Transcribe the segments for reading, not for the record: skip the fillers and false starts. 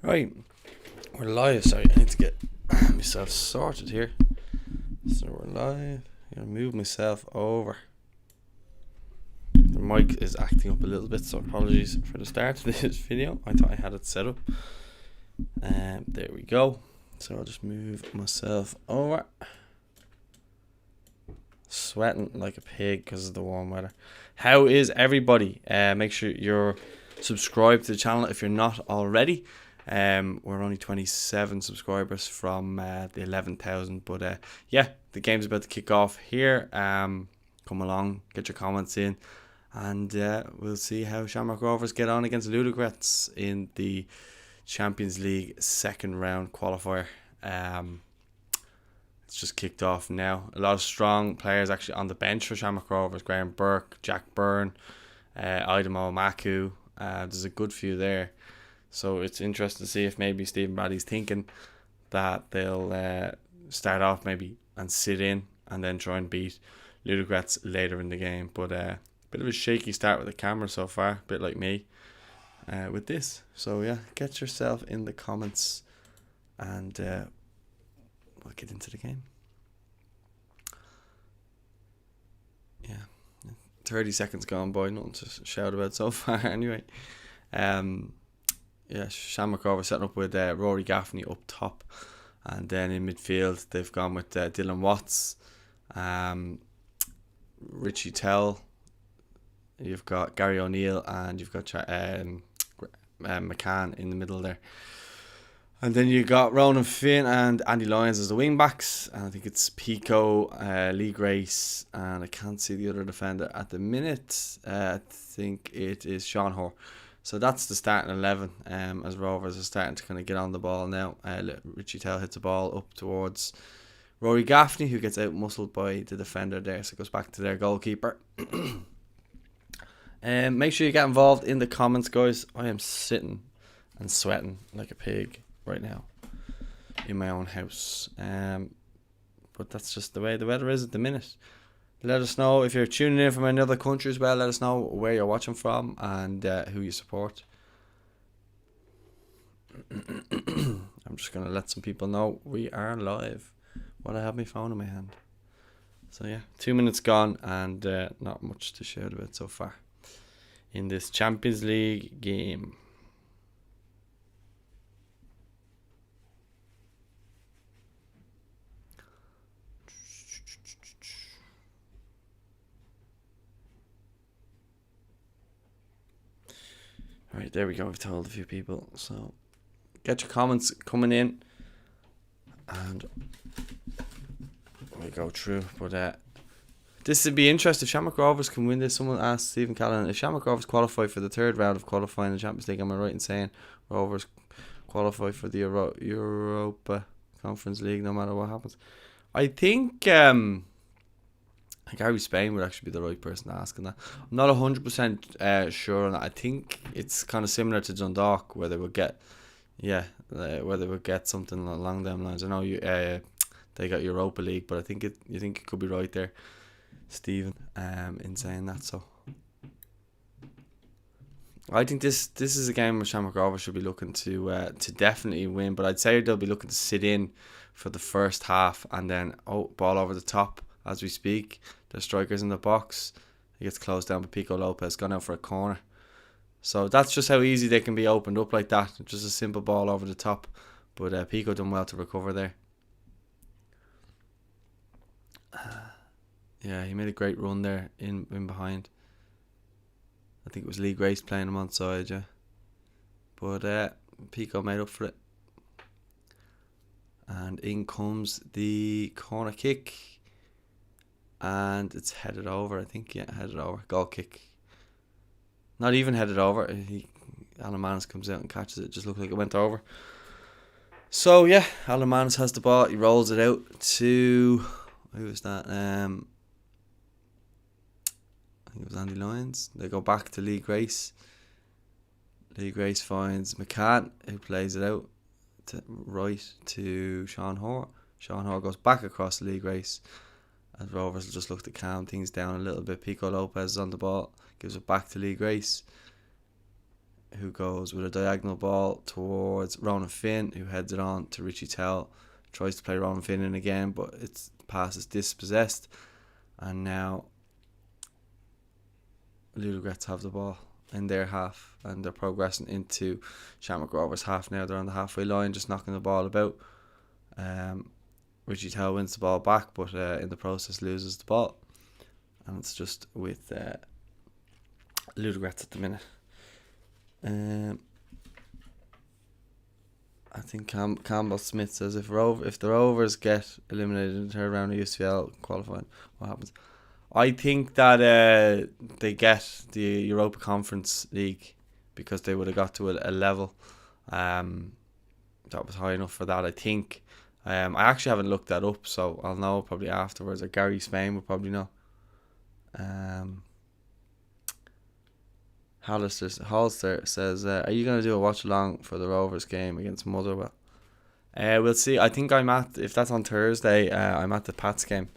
Right, we're live. Sorry, I need to get myself sorted here. So we're live. I'm gonna move myself over. The mic is acting up a little bit, so apologies for the start of this video. I thought I had it set up. There we go. So I'll just move myself over. Sweating like a pig because of the warm weather. How is everybody? Make sure you're subscribed to the channel if you're not already. We're only 27 subscribers from the 11,000, but yeah, the game's about to kick off here. Come along, get your comments in, and we'll see how Shamrock Rovers get on against Ludogrets in the Champions League second round qualifier. It's just kicked off now. A lot of strong players actually on the bench for Shamrock Rovers. Graham Burke, Jack Byrne, Idemo Maku. There's a good few there. So it's interesting to see if maybe Stephen Bradley's thinking that they'll start off maybe and sit in and then try and beat Ludogrets later in the game. But bit of a shaky start with the camera so far, a bit like me with this. So yeah, get yourself in the comments and we'll get into the game. Yeah, 30 seconds gone by, nothing to shout about so far anyway. Yeah, Shamrock Rovers setting up with Rory Gaffney up top, and then in midfield they've gone with Dylan Watts, Richie Tell, you've got Gary O'Neill, and you've got McCann in the middle there. And then you got Ronan Finn and Andy Lyons as the wing backs, and I think it's Pico, Luogrets, and I can't see the other defender at the minute. I think it is Sean Hoare. So that's the starting 11 as Rovers are starting to kind of get on the ball now. Richie Tell hits the ball up towards Rory Gaffney, who gets out-muscled by the defender there, so it goes back to their goalkeeper. Make sure you get involved in the comments, guys. I am sitting and sweating like a pig right now in my own house. But that's just the way the weather is at the minute. Let us know if you're tuning in from another country as well. Let us know where you're watching from and who you support. I'm just going to let some people know we are live while I have my phone in my hand. So yeah, 2 minutes gone and not much to shout about so far in this Champions League game. Right, there we go. I've told a few people. So get your comments coming in and we go through. But this would be interesting if Shamrock Rovers can win this. Someone asked Stephen Callan, if Shamrock Rovers qualify for the third round of qualifying the Champions League, am I right in saying Rovers qualify for the Europa Conference League no matter what happens? I think Gary Spain would actually be the right person asking that. I'm not 100% sure on that. I think it's kind of similar to Dundalk, where they would get, where they would get something along them lines. I know they got Europa League, but you think it could be right there, Stephen, in saying that. So I think this is a game where Shamrock Rovers should be looking to definitely win, but I'd say they'll be looking to sit in for the first half and then ball over the top as we speak. The striker's in the box. He gets closed down by Pico Lopez, gone out for a corner. So that's just how easy they can be opened up like that. Just a simple ball over the top. But Pico done well to recover there. Yeah, he made a great run there in behind. I think it was Luogrets playing him on side, yeah. But Pico made up for it. And in comes the corner kick. And it's headed over, I think. Yeah, headed over. Goal kick. Not even headed over. Alan Manus comes out and catches it. It just looked like it went over. So, yeah, Alan Manus has the ball. He rolls it out to... Who was that? I think it was Andy Lyons. They go back to Luogrets. Luogrets finds McCann, who plays it out right to Sean Hoare. Sean Hoare goes back across to Luogrets. As Rovers will just look to calm things down a little bit. Pico Lopez is on the ball, gives it back to Luogrets, who goes with a diagonal ball towards Ronan Finn, who heads it on to Richie Tell. Tries to play Ronan Finn in again, but its pass is dispossessed. And now Ludogrets have the ball in their half, and they're progressing into Shamrock Rovers half now. They're on the halfway line, just knocking the ball about. Richie Tell wins the ball back, but in the process loses the ball. And it's just with Ludogrets at the minute. I think Campbell Smith says if the Rovers get eliminated in the third round of UCL qualifying, what happens? I think that they get the Europa Conference League because they would have got to a level that was high enough for that, I think. I actually haven't looked that up, so I'll know probably afterwards. Or Gary Spain will probably know. Holster says, are you going to do a watch along for the Rovers game against Motherwell? We'll see. I think if that's on Thursday, I'm at the Pats game.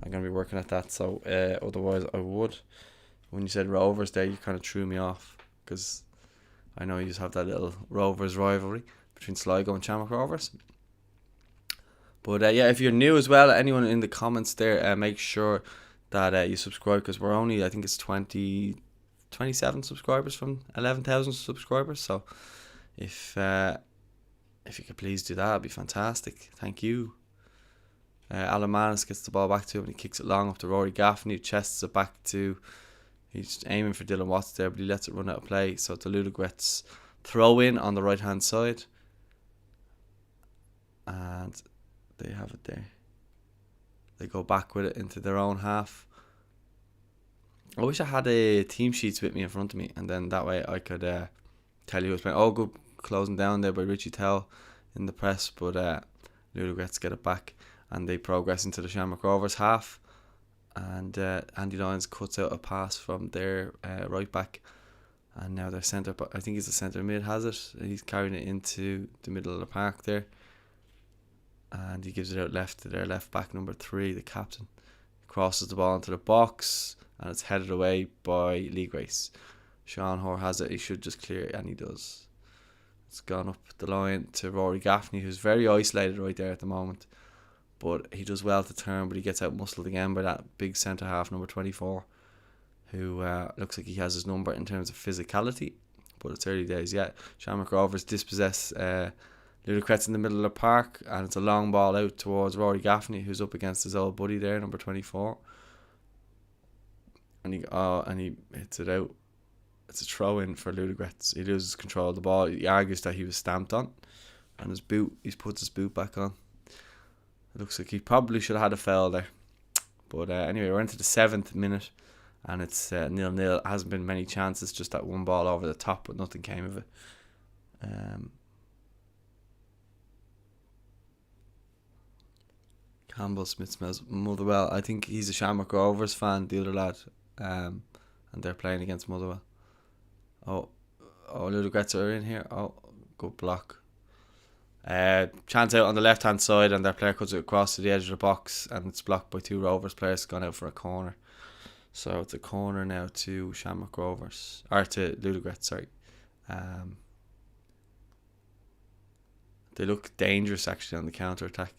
I'm going to be working at that, so otherwise I would. When you said Rovers there, you kind of threw me off, because I know you just have that little Rovers rivalry between Sligo and Shamrock Rovers. But yeah, if you're new as well, anyone in the comments there, make sure that you subscribe, because we're only, I think it's 27 subscribers from 11,000 subscribers. So if you could please do that, it'd be fantastic. Thank you. Alan Manis gets the ball back to him, and he kicks it long up to Rory Gaffney, who chests it back to, he's aiming for Dylan Watts there, but he lets it run out of play. So the Ludogrets throw in on the right hand side, and they have it there. They go back with it into their own half. I wish I had a team sheets with me in front of me, and then that way I could tell you who's playing. Oh, good closing down there by Richie Tell in the press, but Ludogrets get it back, and they progress into the Shamrock Rovers half, and Andy Lyons cuts out a pass from their right back, and now their centre, I think he's the centre mid, has it. He's carrying it into the middle of the park there, and he gives it out left to their left back, number 3, the captain. Crosses the ball into the box, and it's headed away by Luogrets. Sean Hoare has it, he should just clear it, and he does. It's gone up the line to Rory Gaffney, who's very isolated right there at the moment, but he does well to turn, but he gets out muscled again by that big centre half, number 24, who looks like he has his number in terms of physicality, but it's early days yet. Shamrock Rovers dispossess Ludogrets in the middle of the park, and it's a long ball out towards Rory Gaffney, who's up against his old buddy there, number 24, and he hits it out. It's a throw in for Ludogrets. He loses control of the ball. He argues that he was stamped on, and he puts his boot back on. It looks like he probably should have had a foul there, but anyway, we're into the 7th minute, and it's 0-0. Hasn't been many chances, just that one ball over the top, but nothing came of it. Campbell Smith smells Motherwell. I think he's a Shamrock Rovers fan, the other lad, and they're playing against Motherwell. Oh, Ludogrets are in here. Oh, good block. Chance out on the left hand side, and their player cuts it across to the edge of the box, and it's blocked by 2 Rovers players. Gone out for a corner. So it's a corner now to Shamrock Rovers, or to Ludogrets, sorry. They look dangerous actually on the counter attack.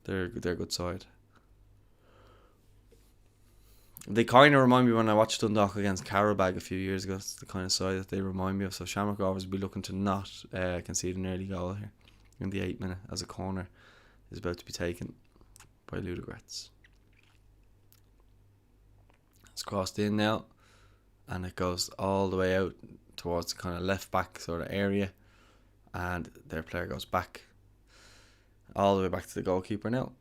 They're a good side. They kind of remind me when I watched Dundalk against Carabag a few years ago. It's the kind of side that they remind me of. So Shamrock Rovers will be looking to not concede an early goal here in the 8th minute, as a corner is about to be taken by Ludogrets. It's crossed in now, and it goes all the way out towards the kind of left back sort of area, and their player goes back all the way back to the goalkeeper now.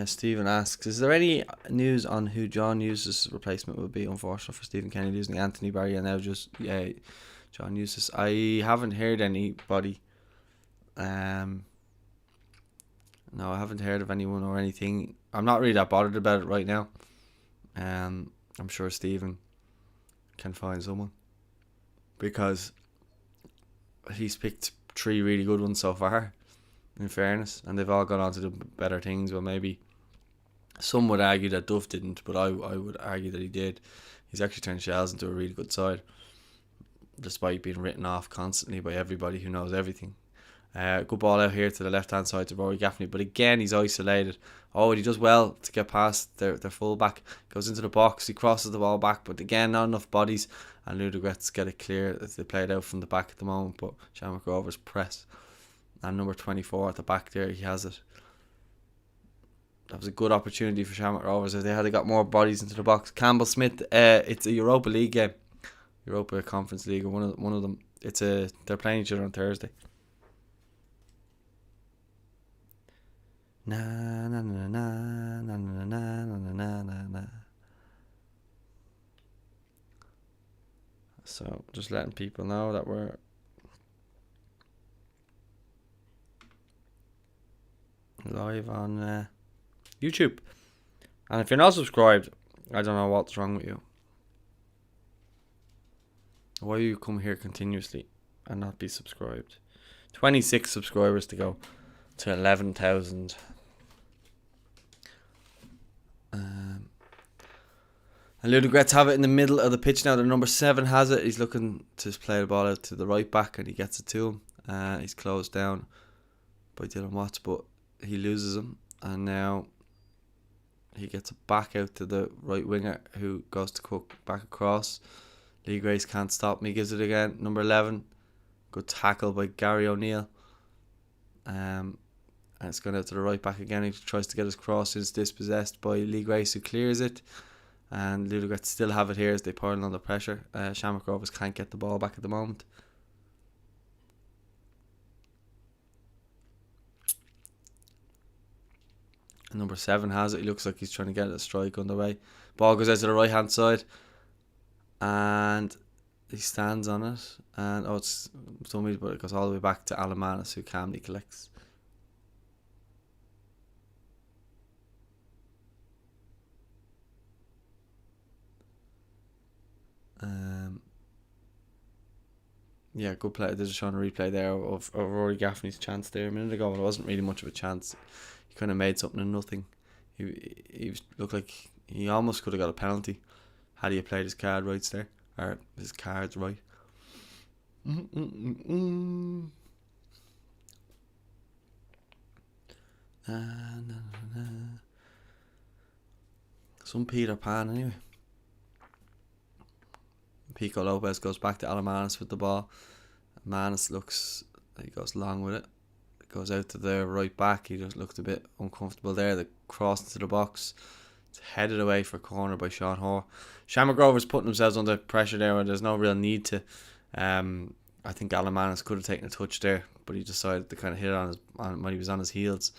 Stephen asks, is there any news on who John Eustace's replacement will be? Unfortunate for Stephen Kenny losing Anthony Barry, and now just John Eustace. I haven't heard anybody. No, I haven't heard of anyone or anything. I'm not really that bothered about it right now. I'm sure Stephen can find someone, because he's picked 3 really good ones so far, in fairness, and they've all gone on to do better things. Well, maybe some would argue that Duff didn't, but I would argue that he did. He's actually turned Shells into a really good side, despite being written off constantly by everybody who knows everything. Good ball out here to the left hand side to Rory Gaffney, but again he's isolated. Oh, and he does well to get past their full back. Goes into the box, he crosses the ball back, but again not enough bodies, and Ludogrets get it clear as they play it out from the back at the moment, but Shamrock Rovers press. And number 24 at the back there, he has it. That was a good opportunity for Shamrock Rovers if they had got more bodies into the box. Campbell Smith, it's a Europa League game, Europa Conference League, or one of them. They're playing each other on Thursday. Na na na na na na na na na na. So just letting people know that we're live on YouTube, and if you're not subscribed, I don't know what's wrong with you. Why you come here continuously and not be subscribed? 26 subscribers to go to 11,000. And Ludogrets have it in the middle of the pitch now. The number 7 has it. He's looking to play the ball out to the right back, and he gets it to him. He's closed down by Dylan Watts, but he loses him, and now he gets it back out to the right winger, who goes to Cook back across. Luogrets can't stop him. He gives it again. Number 11. Good tackle by Gary O'Neill. And it's going out to the right back again. He tries to get his cross. It's dispossessed by Luogrets, who clears it. And Ludogrets still have it here as they pile under pressure. Shamrock Rovers can't get the ball back at the moment. And number 7 has it. He looks like he's trying to get a strike underway. Ball goes out to the right hand side, and he stands on it. And it's somebody, but it goes all the way back to Alamanis, who calmly collects. Yeah, good play. They're just showing a replay there of Rory Gaffney's chance there a minute ago, and it wasn't really much of a chance. He kind of made something of nothing. He looked like he almost could have got a penalty had he played his card right there, or his cards right. Some Peter Pan anyway. Pico Lopez goes back to Alamanis with the ball. Manis looks, he goes long with it. It goes out to the right back. He just looked a bit uncomfortable there. The cross into the box. It's headed away for a corner by Sean Hoare. Shamrock Rovers putting themselves under pressure there, and there's no real need to. I think Alamanis could have taken a touch there, but he decided to kind of hit it when he was on his heels,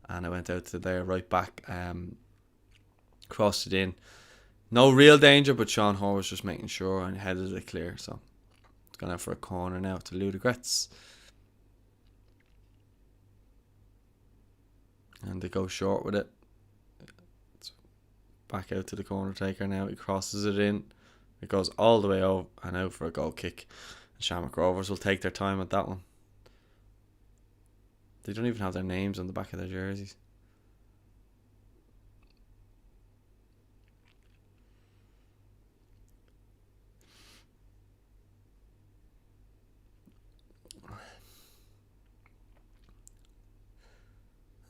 and it went out to their right back. Crossed it in. No real danger, but Sean Hoare was just making sure and headed it clear. So it's gone out for a corner now to Ludogrets. And they go short with it. It's back out to the corner taker now. He crosses it in. It goes all the way over and out for a goal kick. And Shamrock Rovers will take their time at that one. They don't even have their names on the back of their jerseys.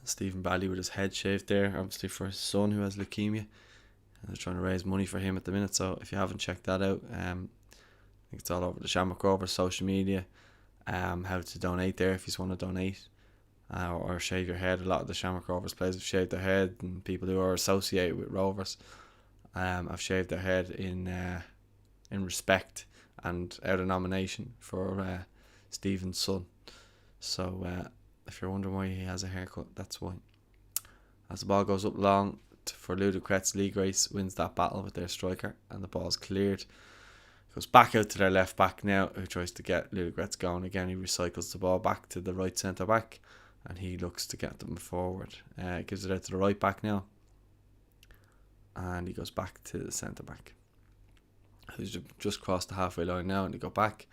Stephen Bally with his head shaved there, obviously for his son who has leukemia. They're trying to raise money for him at the minute, so if you haven't checked that out, I think it's all over the Shamrock Rovers social media, how to donate there if you just want to donate, or shave your head. A lot of the Shamrock Rovers players have shaved their head, and people who are associated with Rovers have shaved their head in respect and out of nomination for Stephen's son. So if you're wondering why he has a haircut, that's why. As the ball goes up long for Ludogrets, Luogrets wins that battle with their striker, and the ball's cleared. Goes back out to their left back now, who tries to get Ludogrets going again. He recycles the ball back to the right centre back, and he looks to get them forward. Gives it out to the right back now, and he goes back to the centre back, who's just crossed the halfway line now, and they go back.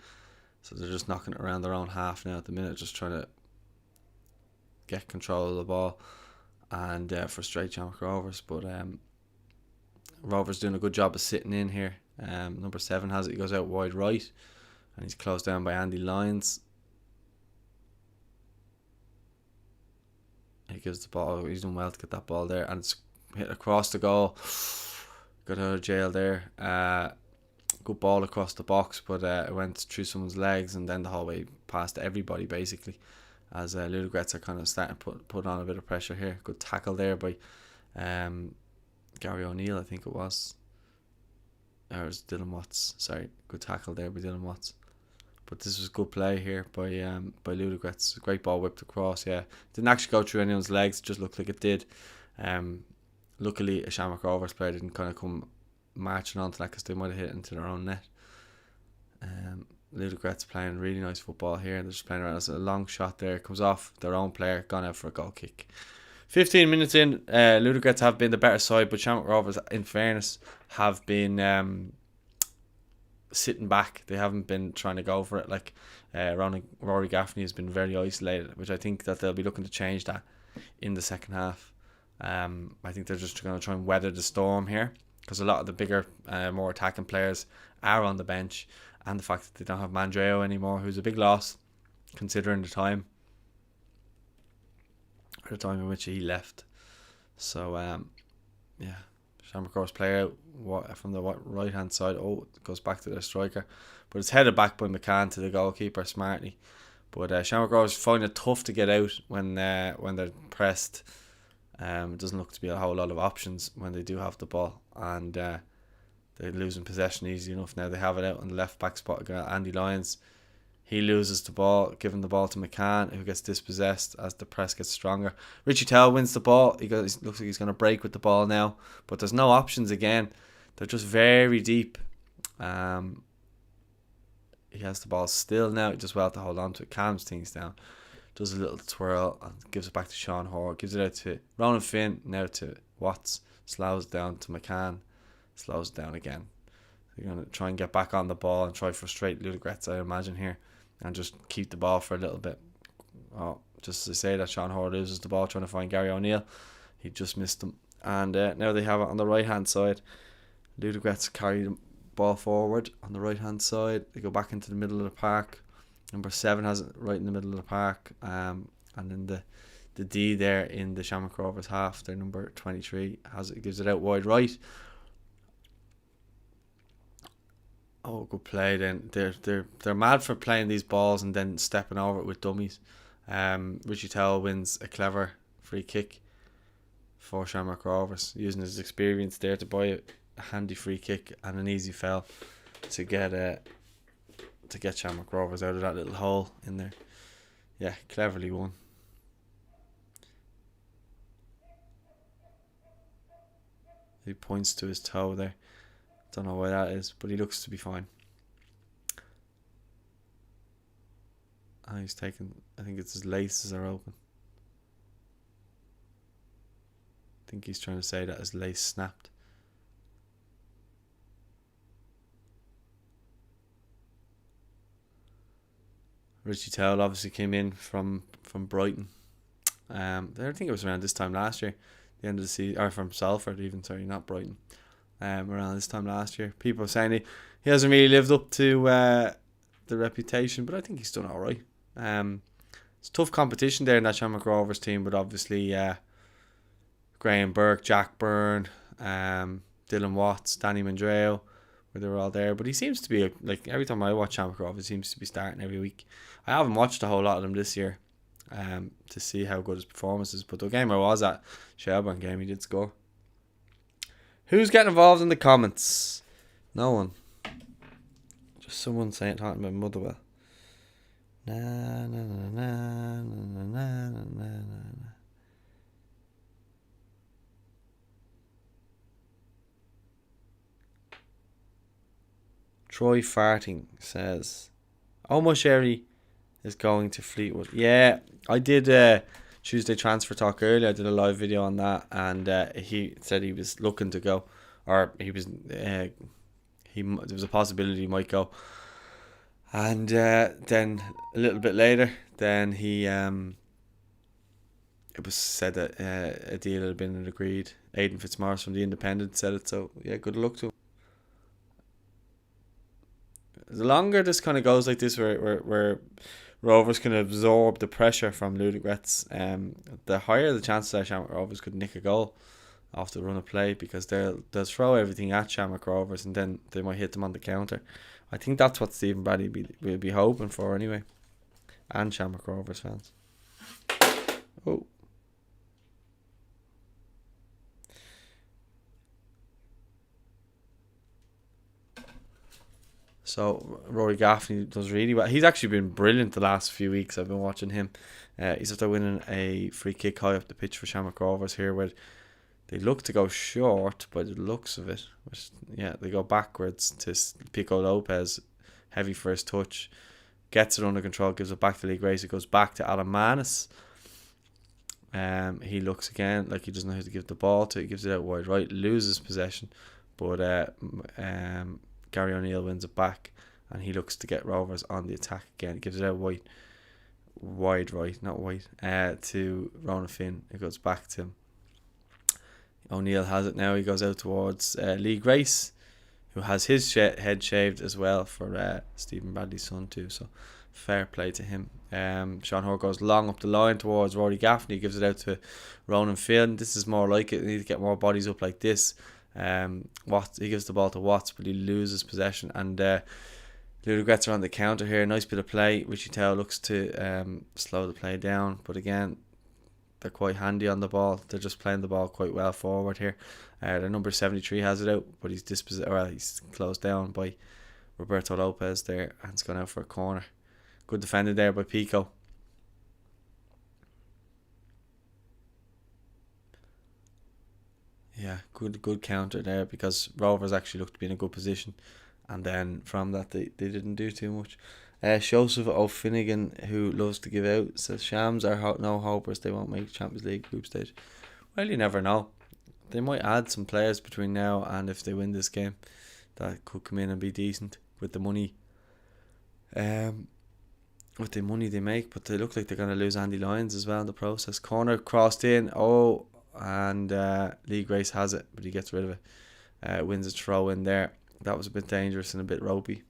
So they're just knocking it around their own half now at the minute, just trying to get control of the ball and frustrate Shamrock Rovers. But Rovers doing a good job of sitting in here Number 7 has it. He goes out wide right, and he's closed down by Andy Lyons. He gives the ball. He's done well to get that ball there, and it's hit across the goal. Got out of jail there. Good ball across the box, but it went through someone's legs and then the whole way past everybody basically. As Ludogrets are kind of starting to put on a bit of pressure here. Good tackle there by Gary O'Neill, I think it was. Or it was Dylan Watts. Sorry, good tackle there by Dylan Watts. But this was good play here by Ludogrets. Great ball whipped across. Yeah, didn't actually go through anyone's legs. It just looked like it did. Luckily, a Shamrock Rovers player didn't kind of come marching onto that because they might have hit into their own net. Ludogrets playing really nice football here. They're just playing around. There's a long shot there. Comes off their own player. Gone out for a goal kick. 15 minutes in. Ludogrets have been the better side, but Shamrock Rovers, in fairness, have been sitting back. They haven't been trying to go for it. Like Rory Gaffney has been very isolated, which I think that they'll be looking to change that in the second half. I think they're just going to try and weather the storm here, because a lot of the bigger, more attacking players are on the bench, and the fact that they don't have Mandreo anymore, who's a big loss considering the time in which he left. So yeah, Shamrock Rovers play out from the right hand side. Oh, it goes back to their striker, but it's headed back by McCann to the goalkeeper smartly. But Shamrock Rovers find it tough to get out when they're pressed. It doesn't look to be a whole lot of options when they do have the ball, and they're losing possession easy enough now. They have it out on the left back spot. Andy Lyons, he loses the ball, giving the ball to McCann, who gets dispossessed as the press gets stronger. Richie Tell wins the ball. He looks like he's going to break with the ball now, but there's no options again. They're just very deep. He has the ball still now. He does well to hold on to it, calms things down. Does a little twirl and gives it back to Sean Hoare. Gives it out to Ronan Finn, now to Watts. Slows it down to McCann. Slows it down again. They're going to try and get back on the ball and try frustrate Ludogrets, I imagine, here. And just keep the ball for a little bit. Oh, just to say that Sean Hoare loses the ball trying to find Gary O'Neill. He just missed them. And now they have it on the right hand side. Ludogrets carry the ball forward on the right hand side. They go back into the middle of the park. Number 7 has it right in the middle of the park, and then the D there in the Shamrock Rovers half, their number 23 gives it out wide right. Oh, good play then. They're mad for playing these balls and then stepping over it with dummies. Richie Towell wins a clever free kick for Shamrock Rovers, using his experience there to buy a handy free kick and an easy foul to get Shamrock Rovers out of that little hole in there. Yeah, cleverly won. He points to his toe there. Don't know why that is, but he looks to be fine. And he's taken, I think it's his laces are open. I think he's trying to say that his lace snapped. Richie Towell obviously came in from Brighton. I think it was around this time last year, the end of the season, or from Salford even. Sorry, not Brighton. Around this time last year, people are saying he hasn't really lived up to the reputation, but I think he's done all right. It's tough competition there in that Shamrock Rovers team, but obviously Graham Burke, Jack Byrne, Dylan Watts, Danny Mandreo, where they were all there. But he seems to be, like, every time I watch Shamrock Rovers, he seems to be starting every week. I haven't watched a whole lot of them this year to see how good his performance is, but the game I was at, Shelbourne game, he did score. Who's getting involved in the comments? No one. Just someone talking about Motherwell. Na na na na na na na na. Troy Farting says, Omar Sherry is going to Fleetwood. Yeah, I did Tuesday Transfer Talk earlier. I did a live video on that, and he said he was looking to go, or he was there was a possibility he might go. And then a little bit later, then he it was said that a deal had been agreed. Aidan Fitzmaurice from The Independent said it, so yeah, good luck to him. the longer this kind of goes like this, where Rovers can absorb the pressure from Ludogrets, the higher the chances that Shamrock Rovers could nick a goal off the run of play, because they'll throw everything at Shamrock Rovers and then they might hit them on the counter. I think that's what Stephen Bradley will be hoping for anyway, and Shamrock Rovers fans. Oh. So Rory Gaffney does really well. He's actually been brilliant the last few weeks. I've been watching him. He's after winning a free kick high up the pitch for Shamrock Rovers here, where they look to go short by the looks of it. They go backwards to Pico Lopez, heavy first touch, gets it under control, gives it back to Luogrets. It goes back to Adam Manis. He looks again like he doesn't know who to give the ball to. He gives it out wide right, loses possession, but Gary O'Neill wins it back, and he looks to get Rovers on the attack again. He gives it out wide right, not wide, to Ronan Finn. It goes back to him. O'Neill has it now. He goes out towards Luogrets, who has his head shaved as well for Stephen Bradley's son too. So fair play to him. Sean Hoare goes long up the line towards Rory Gaffney. He gives it out to Ronan Finn. This is more like it. They need to get more bodies up like this. He gives the ball to Watts, but he loses possession, and Ludogrets are on the counter here. Nice bit of play. Richie Tao looks to slow the play down, but again, they're quite handy on the ball. They're just playing the ball quite well forward here. Their number 73 has it out, but he's closed down by Roberto Lopez there, and it's gone out for a corner. Good defending there by Pico. Yeah, good counter there, because Rovers actually looked to be in a good position, and then from that they didn't do too much. Joseph O'Finnigan, who loves to give out, says Shams are no hopers. They won't make Champions League group stage. Well, you never know. They might add some players between now and if they win this game that could come in and be decent with the money. With the money they make, but they look like they're going to lose Andy Lyons as well in the process. Corner crossed in. And Luogrets has it, but he gets rid of it. Wins a throw in there. That was a bit dangerous and a bit ropey.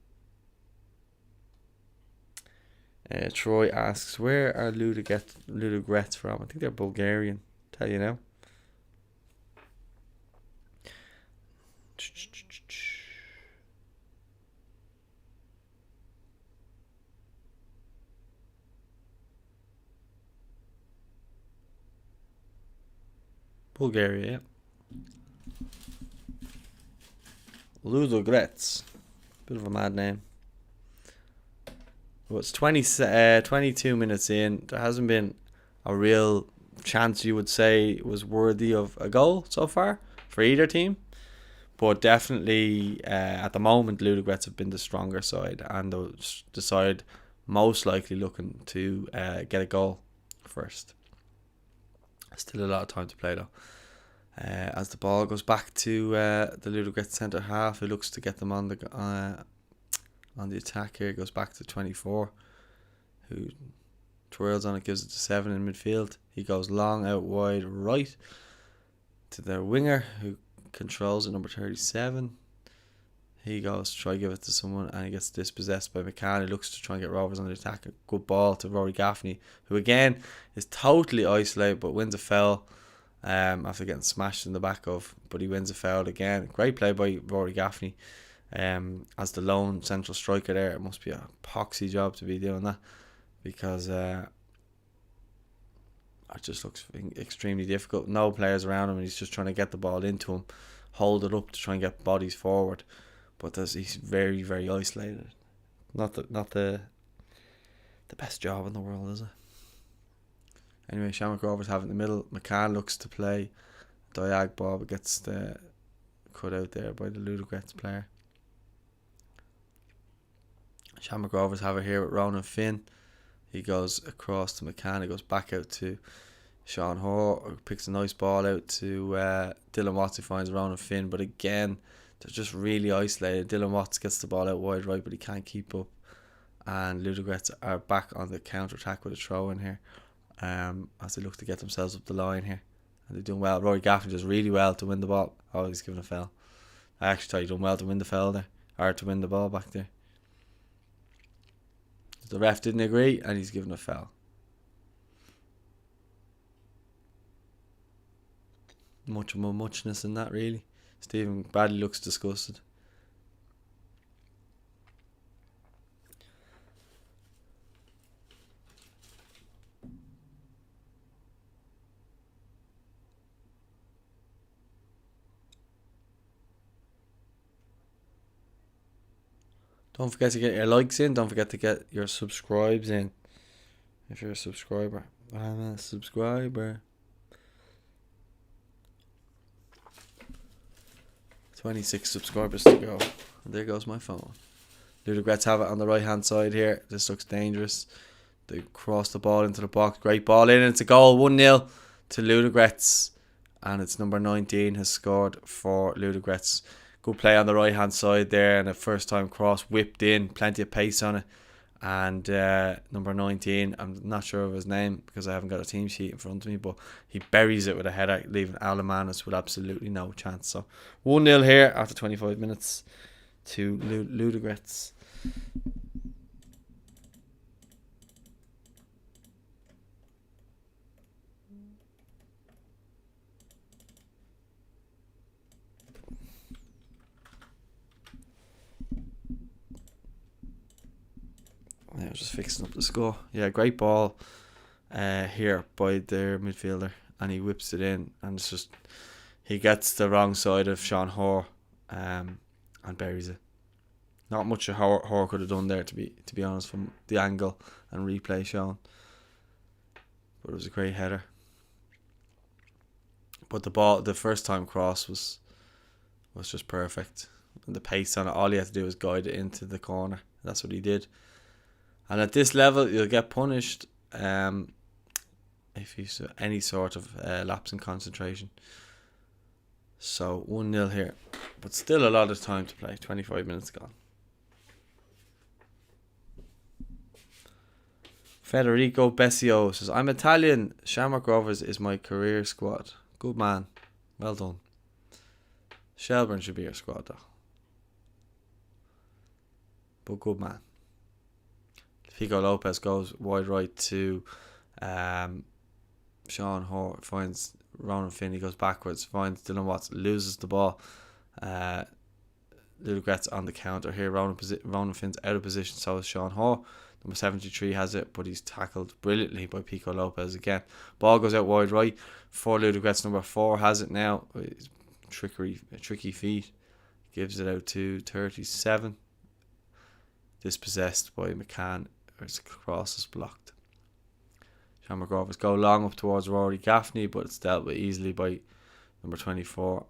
Troy asks, where are Ludogrets from? I think they're Bulgarian. Tell you now. Bulgaria, yeah. Ludogrets. Bit of a mad name. Well, it's 22 minutes in. There hasn't been a real chance you would say was worthy of a goal so far for either team. But definitely, at the moment, Ludogrets have been the stronger side, and the side most likely looking to get a goal first. Still a lot of time to play though. As the ball goes back to the Ludogrets centre half, who looks to get them on the attack here. It goes back to 24, who twirls on it, gives it to 7 in midfield. He goes long out wide right to their winger, who controls it, number 37. He goes to try to give it to someone, and he gets dispossessed by McCann. He looks to try and get Rovers on the attack. A good ball to Rory Gaffney, who again is totally isolated but wins a foul after getting smashed in the back of. But he wins a foul again. Great play by Rory Gaffney. As the lone central striker there, it must be a poxy job to be doing that, because it just looks extremely difficult. No players around him, and he's just trying to get the ball into him, hold it up to try and get bodies forward. But he's very, very isolated. Not the best job in the world, is it? Anyway, Shamrock Rovers have it in the middle. McCann looks to play diag ball, but gets cut out there by the Ludogrets player. Shamrock Rovers have it here with Ronan Finn. He goes across to McCann. He goes back out to Sean Hoare, who picks a nice ball out to Dylan Watts, who finds Ronan Finn. But again, they're just really isolated. Dylan Watts gets the ball out wide right, but he can't keep up. And Ludogrets are back on the counter-attack with a throw in here, as they look to get themselves up the line here. And they're doing well. Rory Gaffney does really well to win the ball. Oh, he's given a foul. I actually thought he done well to win the foul there, or to win the ball back there. The ref didn't agree, and he's given a foul. Much more muchness in that, really. Stephen Bradley looks disgusted. Don't forget to get your likes in. Don't forget to get your subscribes in. If you're a subscriber. I'm a subscriber. 26 subscribers to go. And there goes my phone. Ludogrets have it on the right hand side here. This looks dangerous. They cross the ball into the box. Great ball in, and it's a goal. 1-0 to Ludogrets. And it's number 19 has scored for Ludogrets. Good play on the right hand side there, and a first time cross whipped in. Plenty of pace on it. And number 19, I'm not sure of his name because I haven't got a team sheet in front of me, but he buries it with a header, leaving Alamanis with absolutely no chance. So 1-0 here after 25 minutes to Ludogrets. Yeah, just fixing up the score. Yeah, great ball here by their midfielder, and he whips it in, and it's just he gets the wrong side of Sean Hoare and buries it. Not much Hoare could have done there, to be honest, from the angle and replay shown. But it was a great header. But the first time cross was just perfect. And the pace on it, all he had to do was guide it into the corner. That's what he did. And at this level, you'll get punished if you any sort of lapse in concentration. So 1-0 here, but still a lot of time to play. 25 minutes gone. Federico Bessio says, "I'm Italian. Shamrock Rovers is my career squad." Good man, well done. Shelburne should be your squad though, but good man. Pico Lopez goes wide right to Sean Hoare, finds Ronan Finn, he goes backwards, finds Dylan Watts, loses the ball. Ludogrets on the counter here. Ronan Finn's out of position, so is Sean Hoare. Number 73 has it, but he's tackled brilliantly by Pico Lopez again. Ball goes out wide right for Ludogrets. Number 4 has it now. It's tricky feet. Gives it out to 37. Dispossessed by McCann. His cross is blocked. Shamrock Rovers go long up towards Rory Gaffney, but it's dealt with easily by number 24.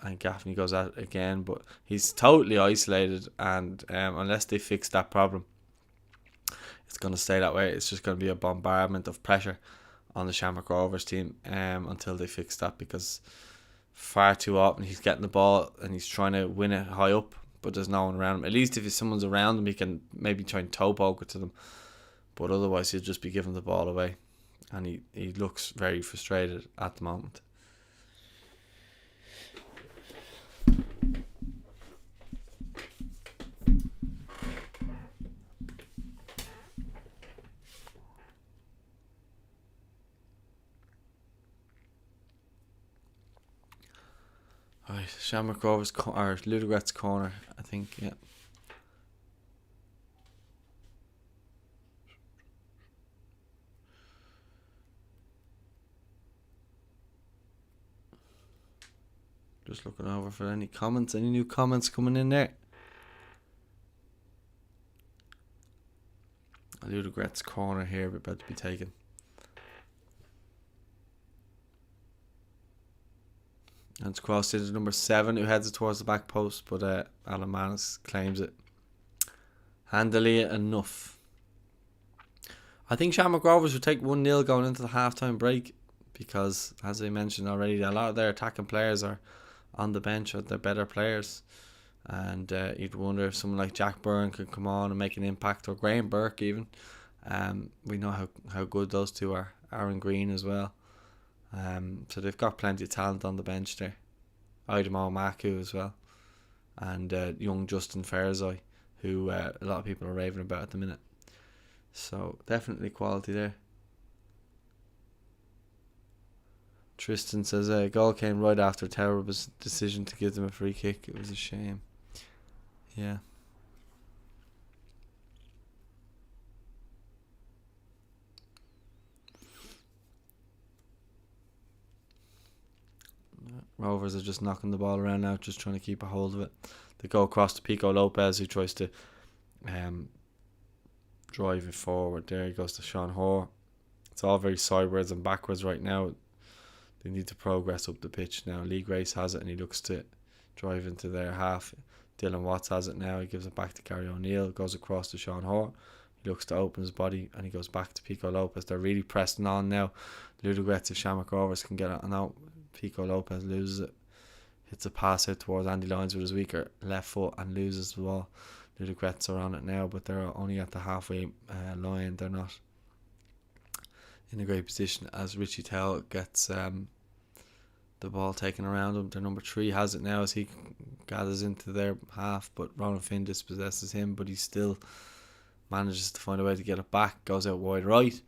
And Gaffney goes at it again, but he's totally isolated, and unless they fix that problem, it's going to stay that way. It's just going to be a bombardment of pressure on the Shamrock Rovers team until they fix that, because far too often he's getting the ball and he's trying to win it high up, but there's no one around him. At least if someone's around him, he can maybe try and toe poke it to them. But otherwise, he'll just be giving the ball away. And he looks very frustrated at the moment. Right, Shamrock Rovers or Ludogrets corner, I think, yeah. Just looking over for any comments, any new comments coming in there. Ludogrets corner here, about to be taken. And it's crossed into number 7, who heads it towards the back post, but Alamanis claims it handily enough. I think Shamrock Rovers would take 1-0 going into the half-time break, because, as I mentioned already, a lot of their attacking players are on the bench, or they're better players. And you'd wonder if someone like Jack Byrne could come on and make an impact, or Graham Burke even. We know how good those two are. Aaron Green as well. So they've got plenty of talent on the bench there. Idemo Maku as well, and young Justin Fairzai, who a lot of people are raving about at the minute. So definitely quality there. Tristan says a goal came right after Terrible's decision to give them a free kick. It was a shame. Yeah. Rovers are just knocking the ball around now, just trying to keep a hold of it. They go across to Pico Lopez, who tries to drive it forward. There he goes to Sean Hoare. It's all very sideways and backwards right now. They need to progress up the pitch now. Luogrets has it and he looks to drive into their half. Dylan Watts has it now. He gives it back to Gary O'Neill. Goes across to Sean Hoare. He looks to open his body and he goes back to Pico Lopez. They're really pressing on now. Ludogrets, if Shamrock Rovers can get it. And now Pico Lopez loses it. Hits a pass out towards Andy Lyons with his weaker left foot and loses the ball. Ludogrets are on it now, but they're only at the halfway line. They're not in a great position as Richie Tell gets the ball taken around him. Their number 3 has it now as he gathers into their half, but Ronan Finn dispossesses him, but he still manages to find a way to get it back. Goes out wide right,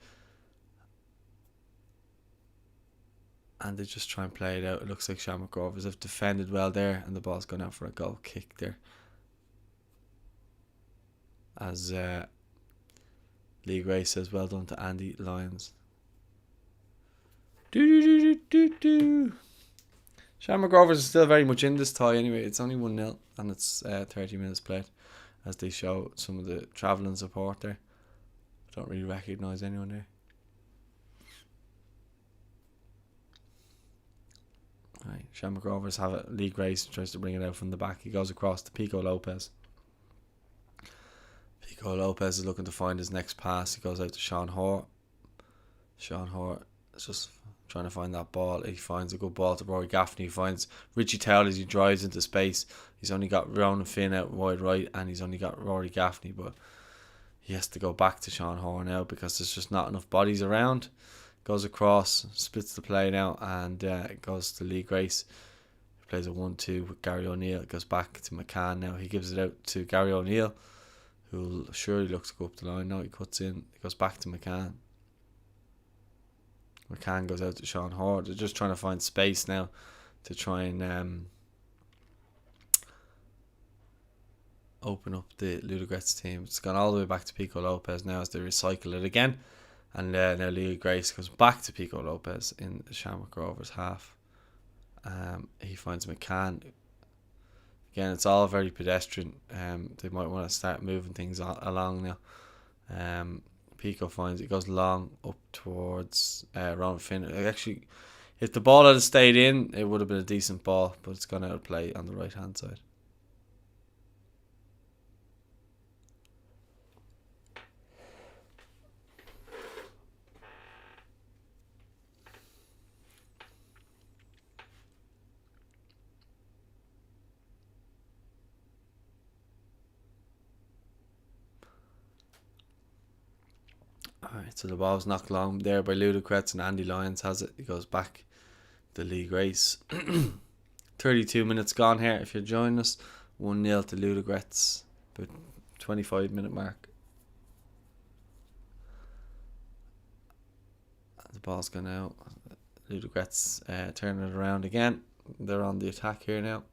and they just try and play it out. It looks like Shamrock Rovers have defended well there, and the ball's gone out for a goal kick there as Lee Gray says well done to Andy Lyons. Shamrock Rovers is still very much in this tie anyway. It's only 1-0 and it's 30 minutes played as they show some of the travelling support there. I don't really recognise anyone there. Right, Shamrock Rovers have it. Lee Grace tries to bring it out from the back. He goes across to Pico Lopez. Pico Lopez is looking to find his next pass. He goes out to Sean Hoare. Sean Hoare is just trying to find that ball. He finds a good ball to Rory Gaffney. He finds Richie Towell as he drives into space. He's only got Ronan Finn out wide right and he's only got Rory Gaffney, but he has to go back to Sean Hoare now because there's just not enough bodies around. Goes across, splits the play now, and goes to Lee Grace. He plays a 1-2 with Gary O'Neill. It goes back to McCann now. He gives it out to Gary O'Neill, who surely looks to go up the line. No, he cuts in. It goes back to McCann. McCann goes out to Sean Hoare. They're just trying to find space now to try and open up the Ludogrets team. It's gone all the way back to Pico Lopez now as they recycle it again. And now Lee Grace goes back to Pico Lopez in the Shamrock Rovers half. He finds McCann. Again, it's all very pedestrian. They might want to start moving things along now. Pico finds it goes long up towards Ronan Finn. Actually, if the ball had stayed in, it would have been a decent ball, but it's gone out of play on the right hand side. Alright, so the ball's knocked long there by Ludogrets and Andy Lyons has it. He goes back to Lee Grace. 32 minutes gone here if you're joining us. 1-0 to Ludogrets. About 25-minute mark. The ball's gone out. Ludogrets turning it around again. They're on the attack here now.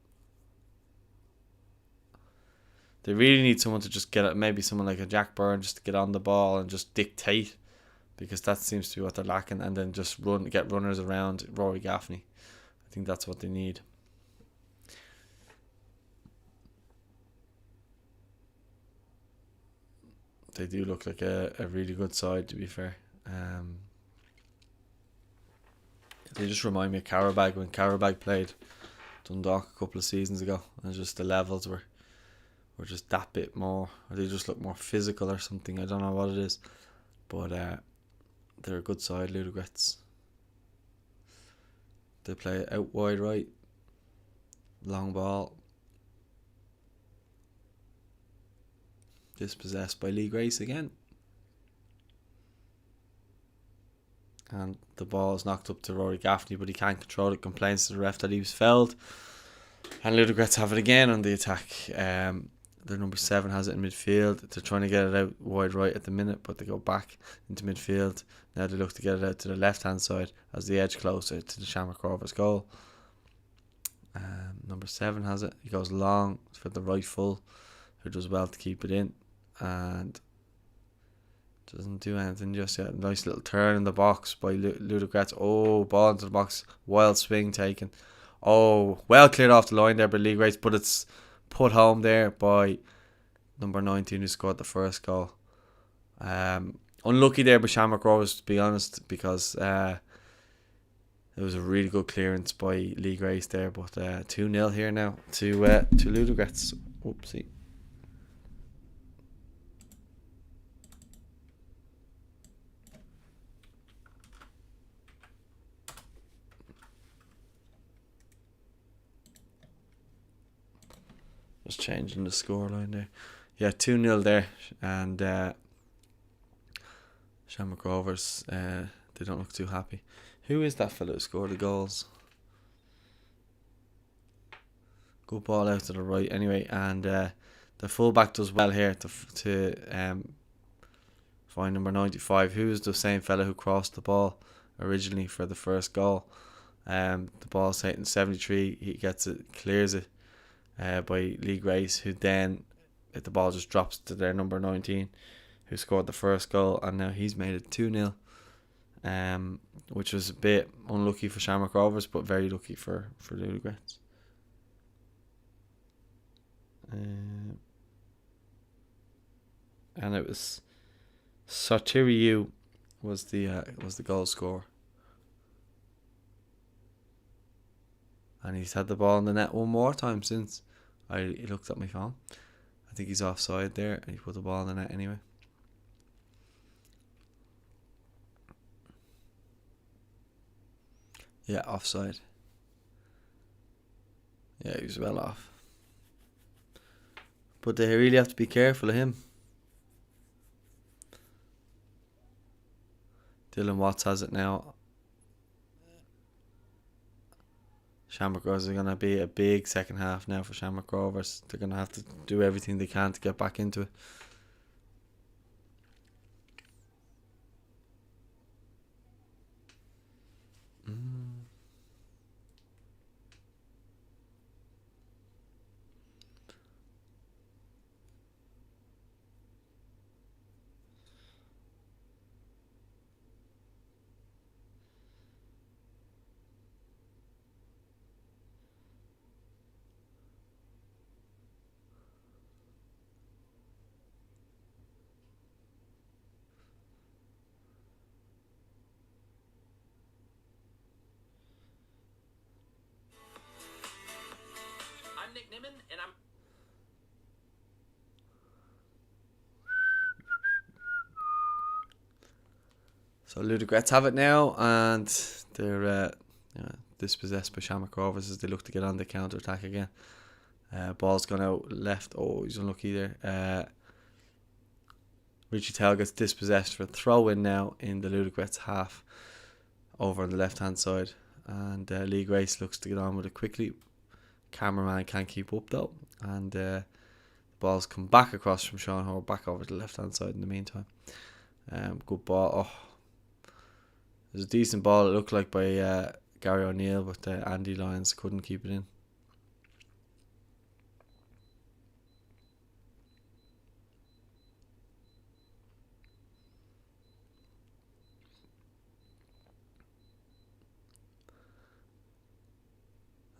They really need someone to just get it, maybe someone like a Jack Byrne just to get on the ball and just dictate, because that seems to be what they're lacking, and then just get runners around Rory Gaffney. I think that's what they need. They do look like a really good side, to be fair. They just remind me of Carabag when Carabag played Dundalk a couple of seasons ago, and just the levels were just that bit more, or they just look more physical or something. I don't know what it is, but they're a good side, Ludogrets. They play out wide right, long ball, dispossessed by Lee Grace again, and the ball is knocked up to Rory Gaffney, but he can't control it. Complains to the ref that he was fouled, and Ludogrets have it again on the attack. Their number 7 has it in midfield. They're trying to get it out wide right at the minute, but they go back into midfield. Now they look to get it out to the left hand side as the edge closer to the Shamrock Rovers goal. Number 7 has it. He goes long for the right full, who does well to keep it in, and doesn't do anything just yet. Nice little turn in the box by Ludogrets. Oh, ball into the box. Wild swing taken. Oh, well cleared off the line there by Luogrets, but it's put home there by number 19 who scored the first goal. Unlucky there by Shamrock Rovers, to be honest, because it was a really good clearance by Luogrets there, but 2-0 here now to Ludogrets. Whoopsie. Just changing the scoreline there. Yeah, 2-0 there, and Shamrock Rovers, they don't look too happy. Who is that fellow who scored the goals? Good ball out to the right anyway, and the fullback does well here to find number 95, who is the same fellow who crossed the ball originally for the first goal. The ball's hitting 73, he gets it, clears it by Luogrets, who then, if the ball just drops to their number 19, who scored the first goal, and now he's made it 2-0, which was a bit unlucky for Shamrock Rovers, but very lucky for Ludogrets. And it was Sotiriou was the goal scorer, and he's had the ball in the net one more time since. I looked at my phone. I think he's offside there, and he put the ball in the net anyway. Yeah, offside. Yeah, he was well off. But they really have to be careful of him. Dylan Watts has it now. Shamrock Rovers are going to be a big second half now for Shamrock Rovers. They're going to have to do everything they can to get back into it. And I'm So Ludogrets have it now, and they're dispossessed by Shamrock Rovers as they look to get on the counter attack again. Ball's gone out left. Oh, he's unlucky there. Richie Tell gets dispossessed for a throw in now in the Ludogrets half over on the left hand side, and Luogrets looks to get on with it quickly. Cameraman can't keep up though, and the ball's come back across from Sean Hoare back over to the left hand side in the meantime. Good ball. Oh, it was a decent ball, it looked like, by Gary O'Neill, but Andy Lyons couldn't keep it in.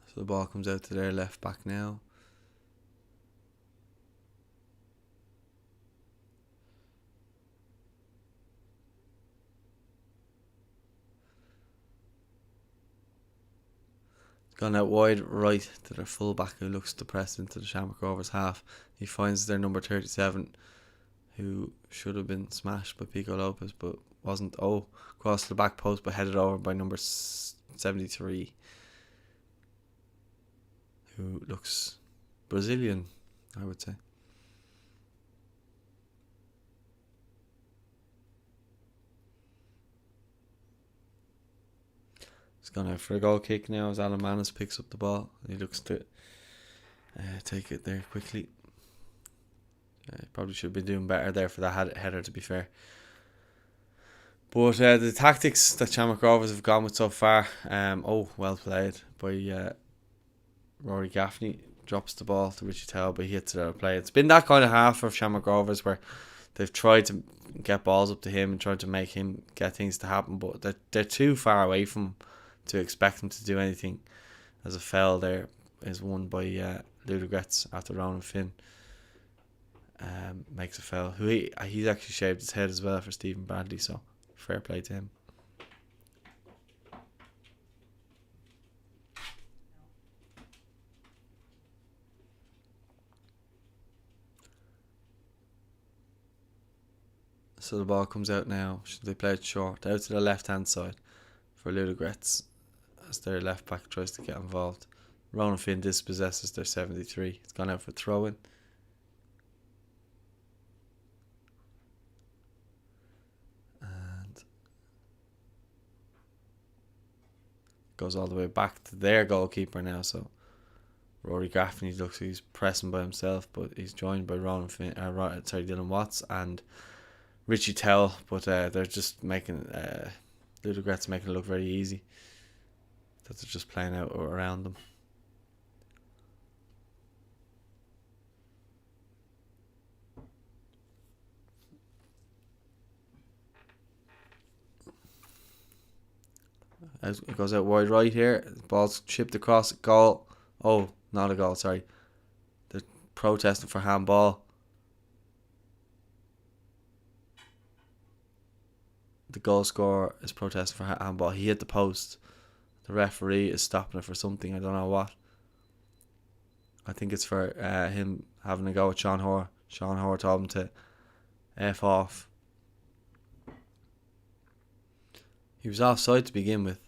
So the ball comes out to their left back now. It's gone out wide right to their full back, who looks to press into the Shamrock Rovers half. He finds their number 37, who should have been smashed by Pico Lopez but wasn't. Oh, crossed the back post but headed over by number 73, who looks Brazilian, I would say. It's gone out for a goal kick now as Alan Manis picks up the ball. He looks to take it there quickly. Probably should have been doing better there for that header, to be fair. But the tactics that Shamrock Rovers have gone with so far, well played by Rory Gaffney. Drops the ball to Richie Towell, but he hits it out of play. It's been that kind of half of Shamrock Rovers where they've tried to get balls up to him and tried to make him get things to happen, but they're too far away from him to expect him to do anything. As a foul there is won by Ludogrets after Ronan Finn makes a foul. He's actually shaved his head as well for Stephen Bradley, so fair play to him. So the ball comes out now. They play it short out to the left hand side for Ludogrets as their left back tries to get involved. Ronan Finn dispossesses their 73. It's gone out for throw-in. And goes all the way back to their goalkeeper now. So Rory Gaffney looks like he's pressing by himself, but he's joined by Dylan Watts and Richie Towell, but they're just making Ludogrets making it look very easy. That they're just playing out around them. As it goes out wide right here, the ball's chipped across, goal. Oh, not a goal, sorry. They're protesting for handball. The goal scorer is protesting for handball. He hit the post. The referee is stopping it for something. I don't know what. I think it's for him having a go at Sean Hoare. Sean Hoare told him to F off. He was offside to begin with.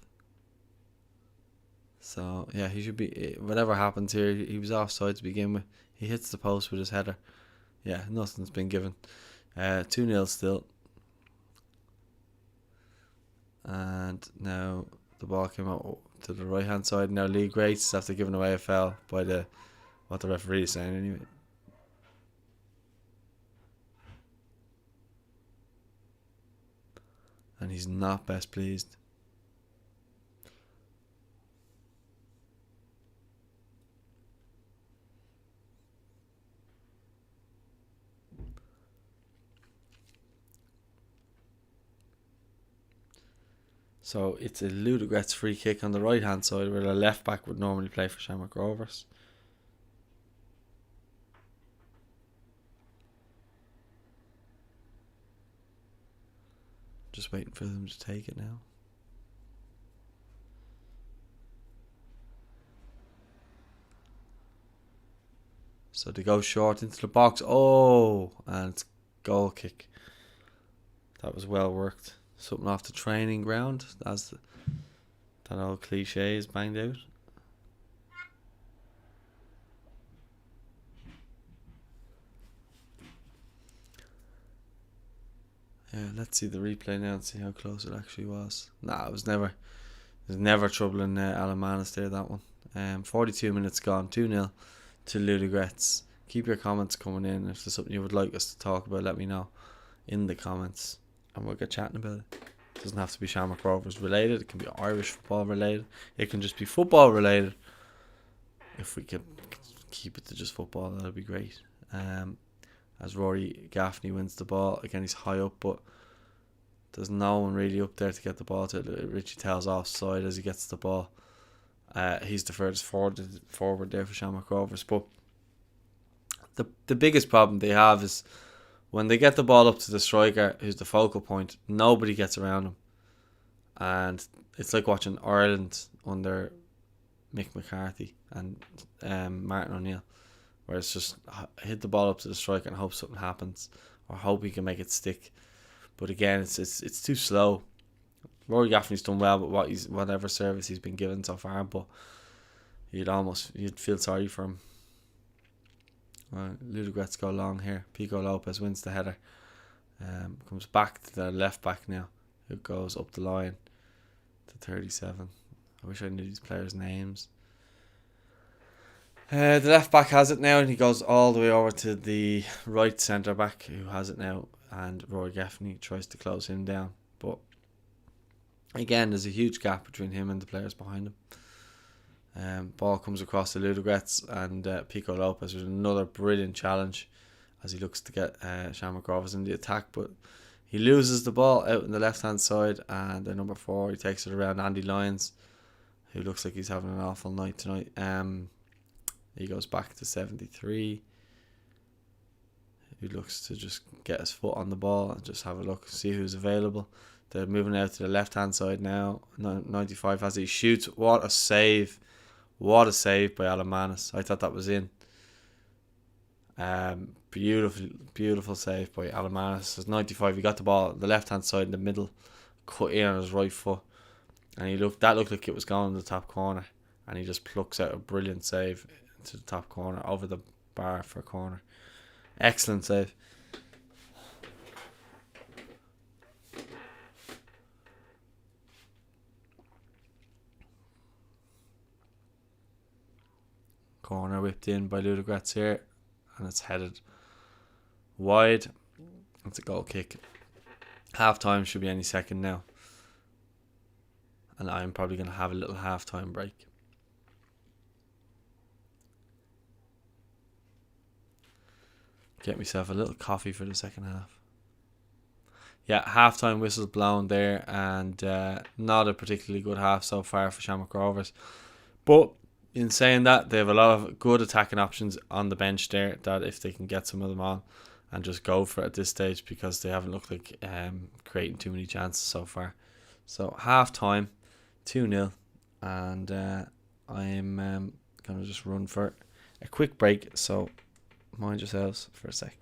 So, yeah, he should be... Whatever happens here, he was offside to begin with. He hits the post with his header. Yeah, nothing's been given. 2-0 still. And now the ball came out to the right hand side. Now Luogrets after giving away a foul by what the referee is saying anyway. And he's not best pleased. So it's a Ludogrets free kick on the right hand side where the left back would normally play for Shamrock Rovers. Just waiting for them to take it now. So they go short into the box. Oh, and it's goal kick. That was well worked. Something off the training ground, as that old cliche is banged out. Yeah, let's see the replay now and see how close it actually was. Nah, it was never trouble in Alamanis there, that one. 42 minutes gone, 2-0 to Ludogrets. Keep your comments coming in. If there's something you would like us to talk about, let me know in the comments and we'll get chatting about it. It doesn't have to be Shamrock Rovers related. It can be Irish football related. It can just be football related. If we could keep it to just football, that would be great. As Rory Gaffney wins the ball, again he's high up, but there's no one really up there to get the ball to. Richie Towell's offside as he gets the ball. He's the furthest forward there for Shamrock Rovers. But the biggest problem they have is when they get the ball up to the striker, who's the focal point, nobody gets around him. And it's like watching Ireland under Mick McCarthy and Martin O'Neill, where it's just hit the ball up to the striker and hope something happens, or hope he can make it stick. But again, it's too slow. Rory Gaffney's done well with whatever service he's been given so far, but you'd feel sorry for him. Ludogrets go long here. Pico Lopez wins the header. Comes back to the left back now, who goes up the line to 37. I wish I knew these players' names. The left back has it now, and he goes all the way over to the right centre back, who has it now, and Roy Gaffney tries to close him down. But again, there's a huge gap between him and the players behind him. Ball comes across the Ludogrets, and Pico Lopez with another brilliant challenge as he looks to get Shamrock Rovers in the attack, but he loses the ball out in the left hand side, and the number 4, he takes it around Andy Lyons, who looks like he's having an awful night tonight. He goes back to 73. He looks to just get his foot on the ball and just have a look, see who's available. They're moving out to the left hand side now. 95 as he shoots. What a save! What a save by Alamanis. I thought that was in. Beautiful save by Alamanis. It's 95. He got the ball the left hand side in the middle, cut in on his right foot, and that looked like it was going in the top corner, and he just plucks out a brilliant save to the top corner over the bar for a corner. Excellent save. Corner whipped in by Ludogrets here, and it's headed wide. It's a goal kick. Half time should be any second now, and I'm probably going to have a little half time break. Get myself a little coffee for the second half. Yeah, half-time whistles blown there, and not a particularly good half so far for Shamrock Rovers. But in saying that, they have a lot of good attacking options on the bench there, that if they can get some of them on and just go for it at this stage, because they haven't looked like creating too many chances so far. So half-time, 2-0, and I'm going to just run for a quick break, so mind yourselves for a sec.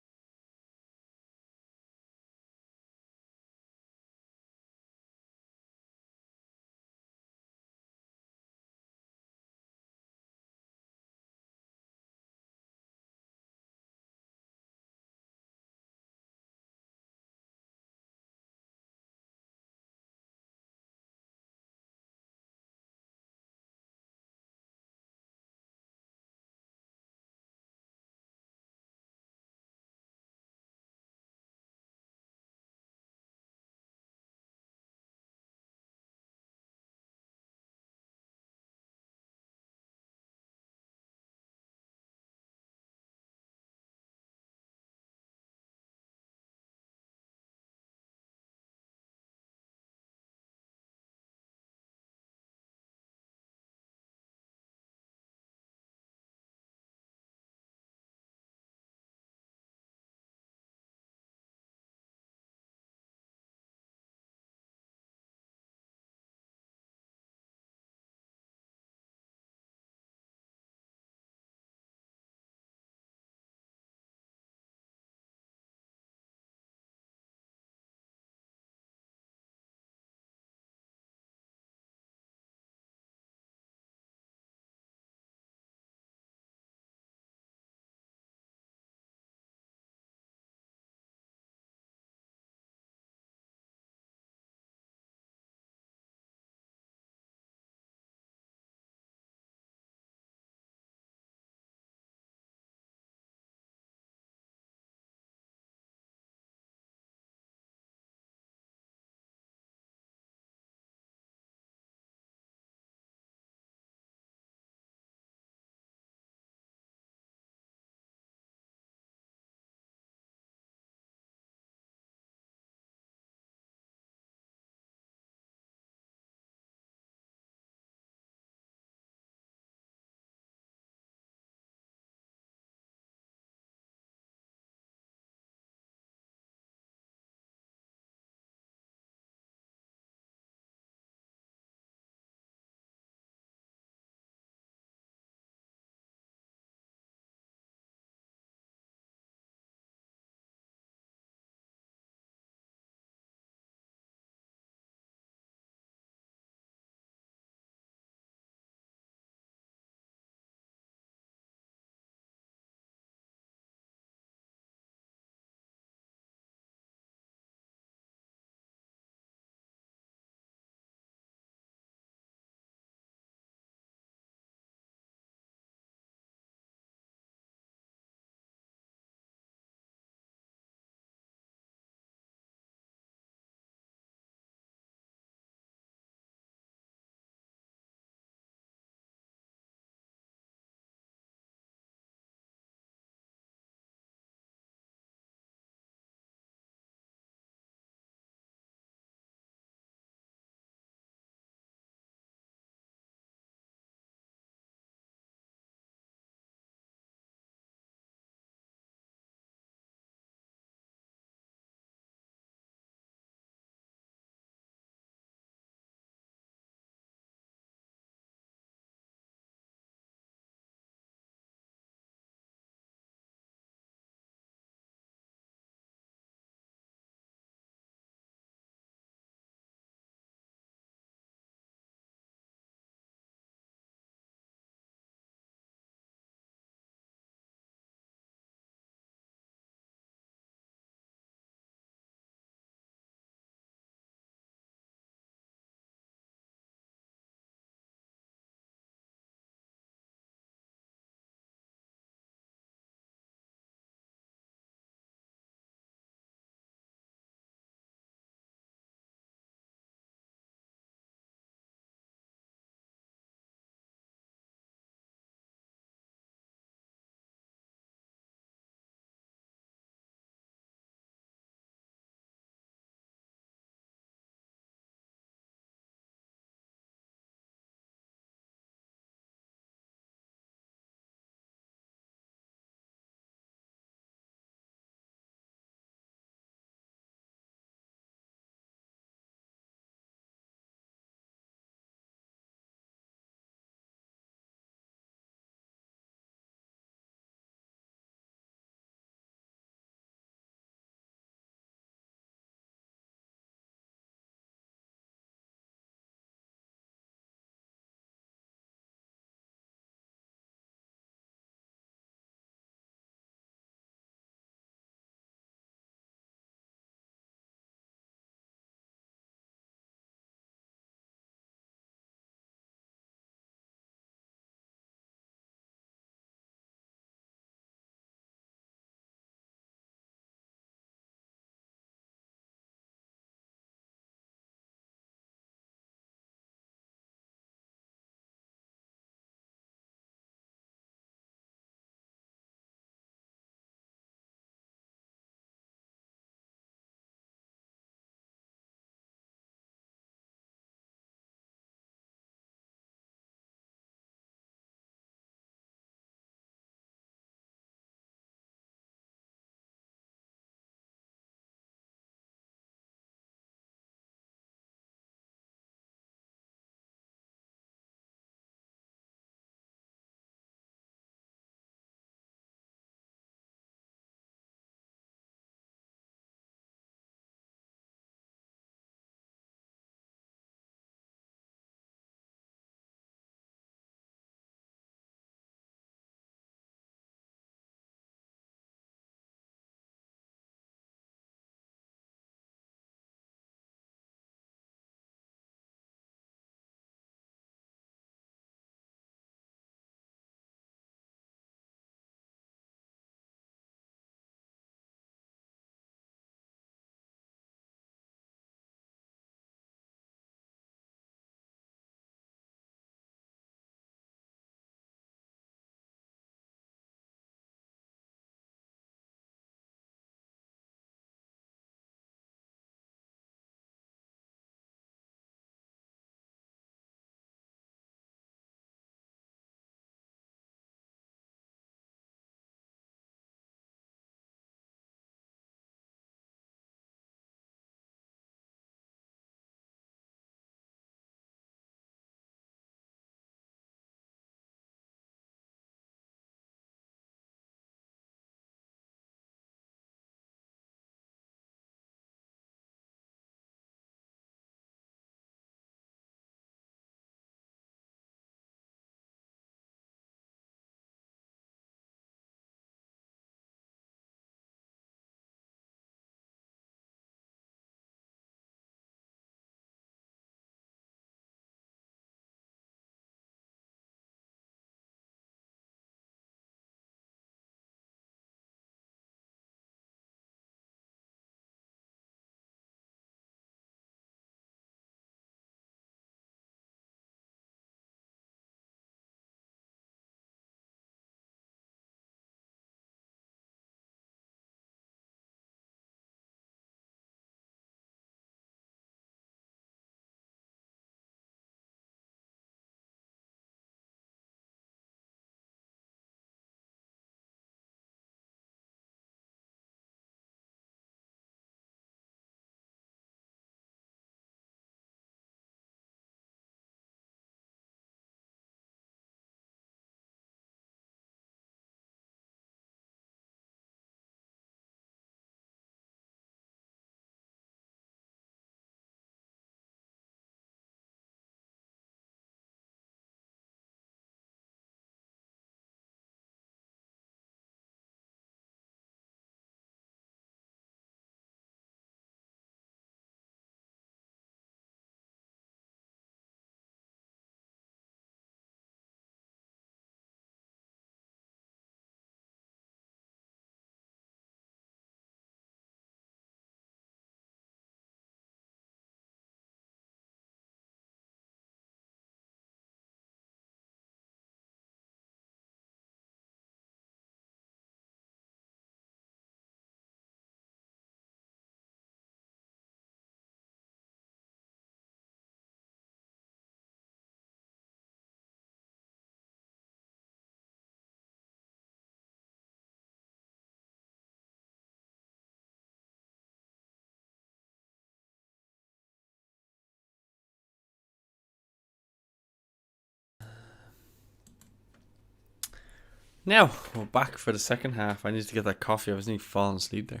Now we're back for the second half. I need to get that coffee. I was nearly falling asleep there.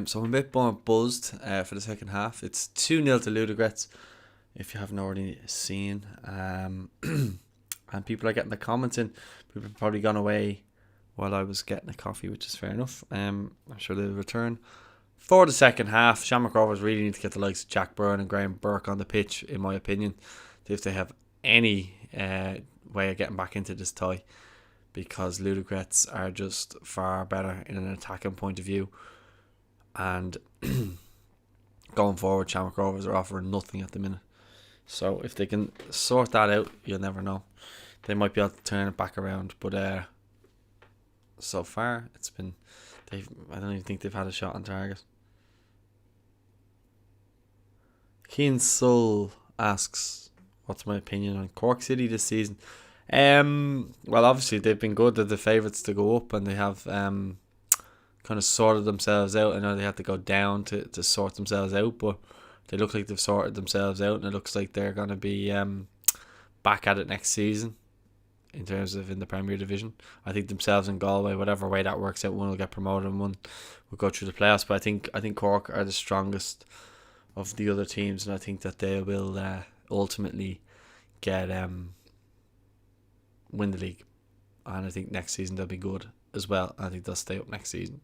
So I'm a bit more buzzed for the second half. It's 2-0 to Ludogrets, if you haven't already seen. And people are getting the comments in. People have probably gone away while I was getting a coffee, which is fair enough. I'm sure they'll return. For the second half, Shamrock Rovers really need to get the likes of Jack Byrne and Graham Burke on the pitch, in my opinion, if they have any way of getting back into this tie, because Ludogrets are just far better in an attacking point of view. And going forward, Shamrock Rovers are offering nothing at the minute. So if they can sort that out, you'll never know. They might be able to turn it back around. But so far, it's been... I don't even think they've had a shot on target. Keen Soul asks, what's my opinion on Cork City this season? Well, obviously they've been good. They're the favourites to go up, and they have kind of sorted themselves out. I know they had to go down to sort themselves out, but they look like they've sorted themselves out, and it looks like they're going to be back at it next season in terms of in the Premier Division. I think themselves and Galway, whatever way that works out, one will get promoted and one will go through the playoffs. But I think Cork are the strongest of the other teams, and I think that they will ultimately get win the league. And I think next season they'll be good as well. I think they'll stay up next season.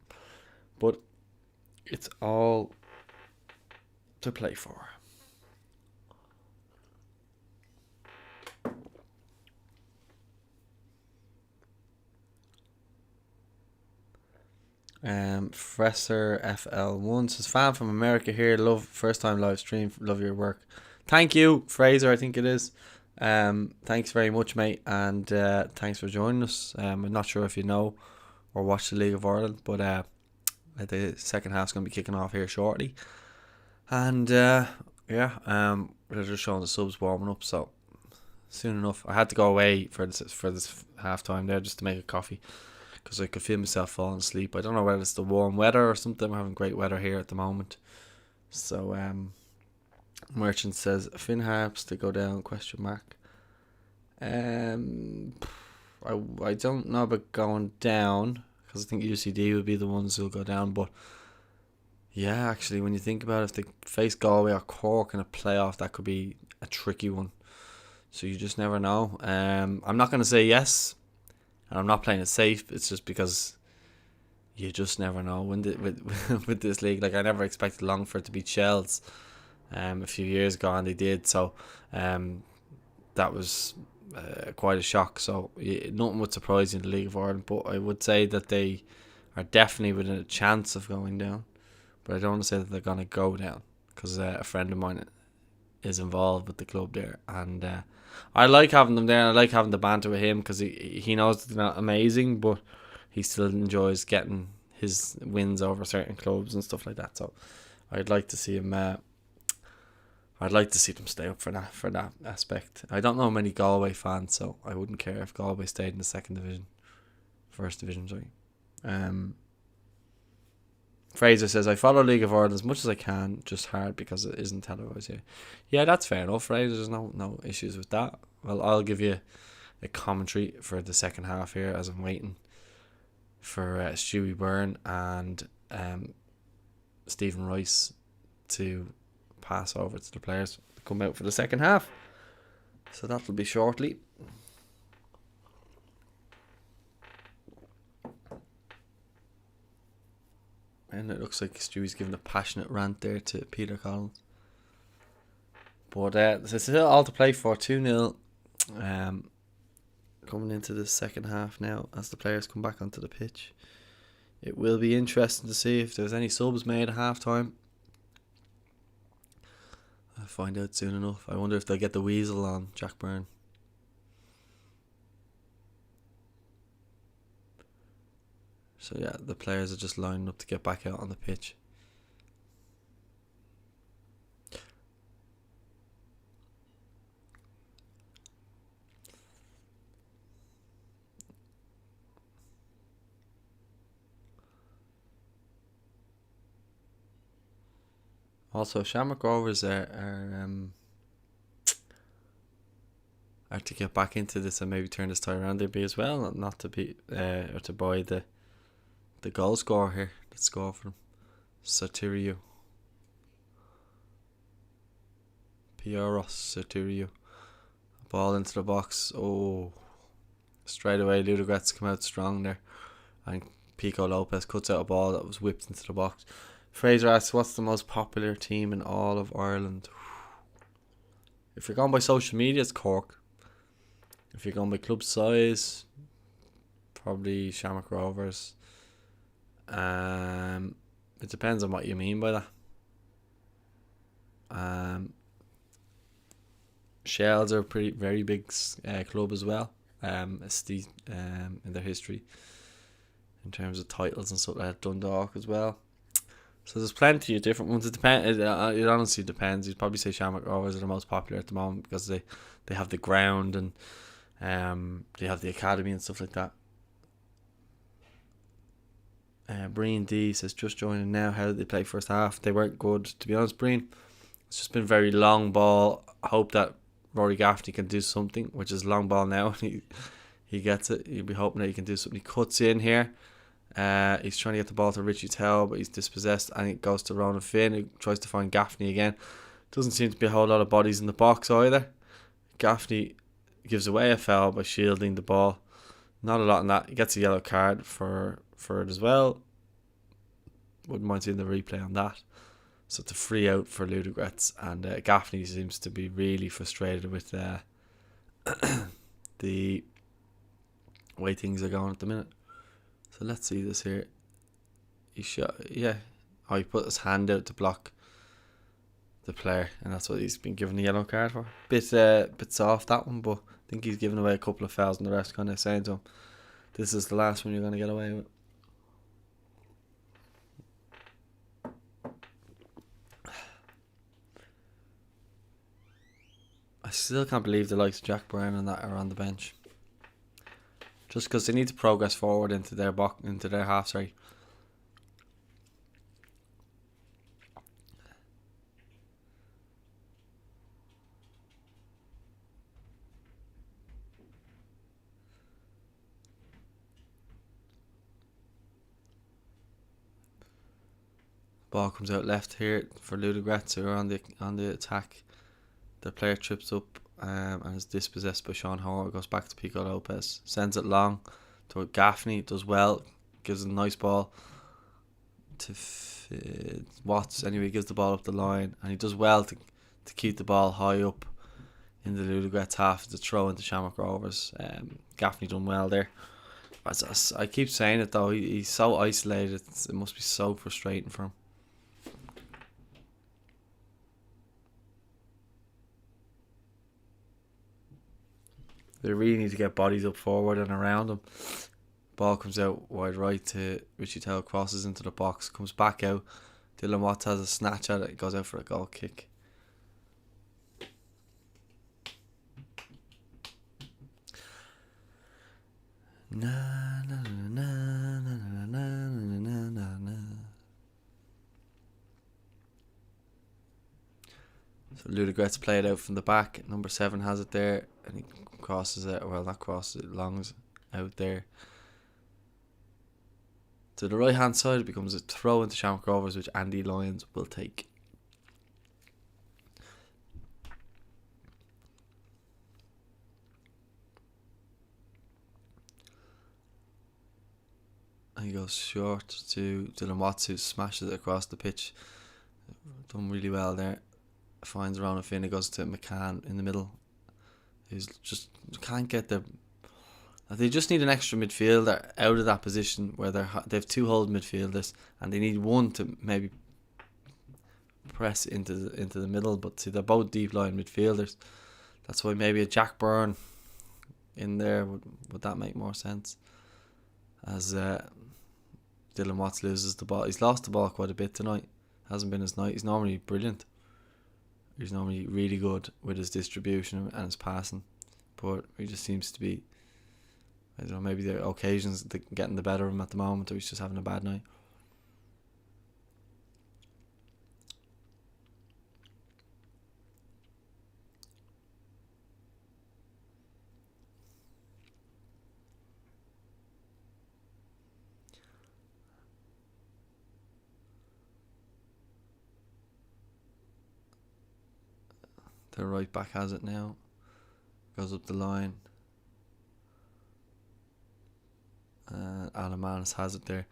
But it's all to play for. Fresser FL1 says, fan from America here, love first time live stream, love your work. Thank you, Fraser, I think it is. Thanks very much, mate, and thanks for joining us. I'm not sure if you know or watch the League of Ireland, but the second half's going to be kicking off here shortly. And they're just showing the subs warming up, so soon enough. I had to go away for this half time there just to make a coffee, because I could feel myself falling asleep. I don't know whether it's the warm weather or something. We're having great weather here at the moment. So Merchant says Finn Harps to go down ? I don't know about going down, because I think UCD would be the ones who'll go down. But yeah, actually, when you think about it, if they face Galway or Cork in a playoff, that could be a tricky one. So you just never know. I'm not going to say yes, and I'm not playing it safe. It's just because you just never know with this league. Like, I never expected Longford to beat Shells a few years ago, and they did. So that was quite a shock. So nothing would surprise you in the League of Ireland. But I would say that they are definitely within a chance of going down. But I don't want to say that they're going to go down, because a friend of mine is involved with the club there, and I like having them there. I like having the banter with him, because he knows they're not amazing, but he still enjoys getting his wins over certain clubs and stuff like that. So I'd like to see him. I'd like to see them stay up for that aspect. I don't know many Galway fans, so I wouldn't care if Galway stayed in the first division. Sorry. Fraser says, I follow League of Ireland as much as I can, just hard because it isn't televised here. Yeah, that's fair enough, Fraser. There's no issues with that. Well, I'll give you a commentary for the second half here, as I'm waiting for Stewie Byrne and Stephen Rice to pass over to the players to come out for the second half. So that'll be shortly. And it looks like Stewie's giving a passionate rant there to Peter Collins. But it's still all to play for. 2-0 coming into the second half now as the players come back onto the pitch. It will be interesting to see if there's any subs made at half time. I'll find out soon enough. I wonder if they'll get the weasel on Jack Byrne. So yeah, the players are just lining up to get back out on the pitch. Also, Shamrock Rovers are or to get back into this and maybe turn this tie around, they'd be as well, not to be or to buy the goal scorer here. Let's score for them. Sotirio. Pioros Sotirio. Ball into the box. Oh, straight away Ludogrets come out strong there, and Pico Lopez cuts out a ball that was whipped into the box. Fraser asks, what's the most popular team in all of Ireland? If you're going by social media, it's Cork. If you're going by club size, probably Shamrock Rovers. It depends on what you mean by that. Shells are a very big club as well. In their history, in terms of titles and stuff like that. Dundalk as well. So there's plenty of different ones. It honestly depends. You'd probably say Shamrock Rovers are the most popular at the moment because they have the ground and they have the academy and stuff like that. Breen D says, just joining now. How did they play first half? They weren't good, to be honest, Breen. It's just been very long ball. I hope that Rory Gaffney can do something, which is long ball now. He gets it. You'll be hoping that he can do something. He cuts in here. He's trying to get the ball to Richie Tell, but he's dispossessed, and it goes to Ronan Finn, who tries to find Gaffney again. Doesn't seem to be a whole lot of bodies in the box either. Gaffney gives away a foul by shielding the ball. Not a lot in that. He gets a yellow card for it as well. Wouldn't mind seeing the replay on that. So it's a free out for Ludogrets, and Gaffney seems to be really frustrated with the way things are going at the minute. So let's see this here. He shot, yeah. Oh, he put his hand out to block the player, and that's what he's been given a yellow card for. Bit soft that one, but I think he's given away a couple of fouls, and the rest kind of saying to him, "This is the last one you're going to get away with." I still can't believe the likes of Jack Byrne and that are on the bench. Just because they need to progress forward into their half. Sorry. Ball comes out left here for Ludogrets, who are on the attack. The player trips up and is dispossessed by Sean Howard. Goes back to Pico Lopez. Sends it long to Gaffney. Does well. Gives a nice ball to Watts. Anyway, gives the ball up the line. And he does well to keep the ball high up in the Ludogrets half to throw into Shamrock Rovers. Gaffney done well there. I keep saying it though. He's so isolated. It must be so frustrating for him. They really need to get bodies up forward and around him. Ball comes out wide right to Richie Tell, crosses into the box, comes back out. Dylan Watts has a snatch at it, goes out for a goal kick. Na na na na na na na na na. So Ludogrets play it out from the back. Number 7 has it there, and he crosses it. Well, not crosses it, longs out there. To the right hand side, it becomes a throw into Shamrock Rovers, which Andy Lyons will take. And he goes short to Dylan Watts, who smashes it across the pitch. Done really well there. Finds Ronan Finn. It goes to McCann in the middle. He's just can't get the. They just need an extra midfielder out of that position where they have 2 hold midfielders, and they need one to maybe press into the middle. But see, they're both deep line midfielders. That's why maybe a Jack Byrne in there would that make more sense? As Dylan Watts loses the ball. He's lost the ball quite a bit tonight. Hasn't been his night. He's normally brilliant. He's normally really good with his distribution and his passing, but he just seems to be, I don't know, maybe the occasions getting the better of him at the moment, or he's just having a bad night. Their right back has it now. Goes up the line. Alamanis has it there.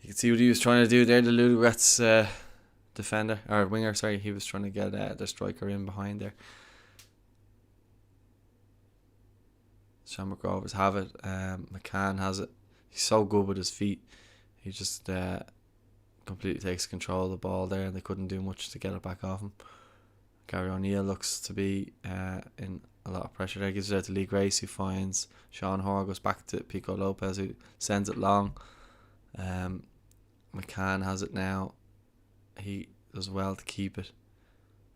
You can see what he was trying to do there. The Ludogrets defender or winger, sorry, he was trying to get the striker in behind there. Shamrock Rovers have it. McCann has it. He's so good with his feet. He just completely takes control of the ball there, and they couldn't do much to get it back off him. Gary O'Neill looks to be in a lot of pressure there. Gives it out to Luogrets, who finds Sean Hoare, goes back to Pico Lopez, who sends it long. McCann has it now. He does well to keep it.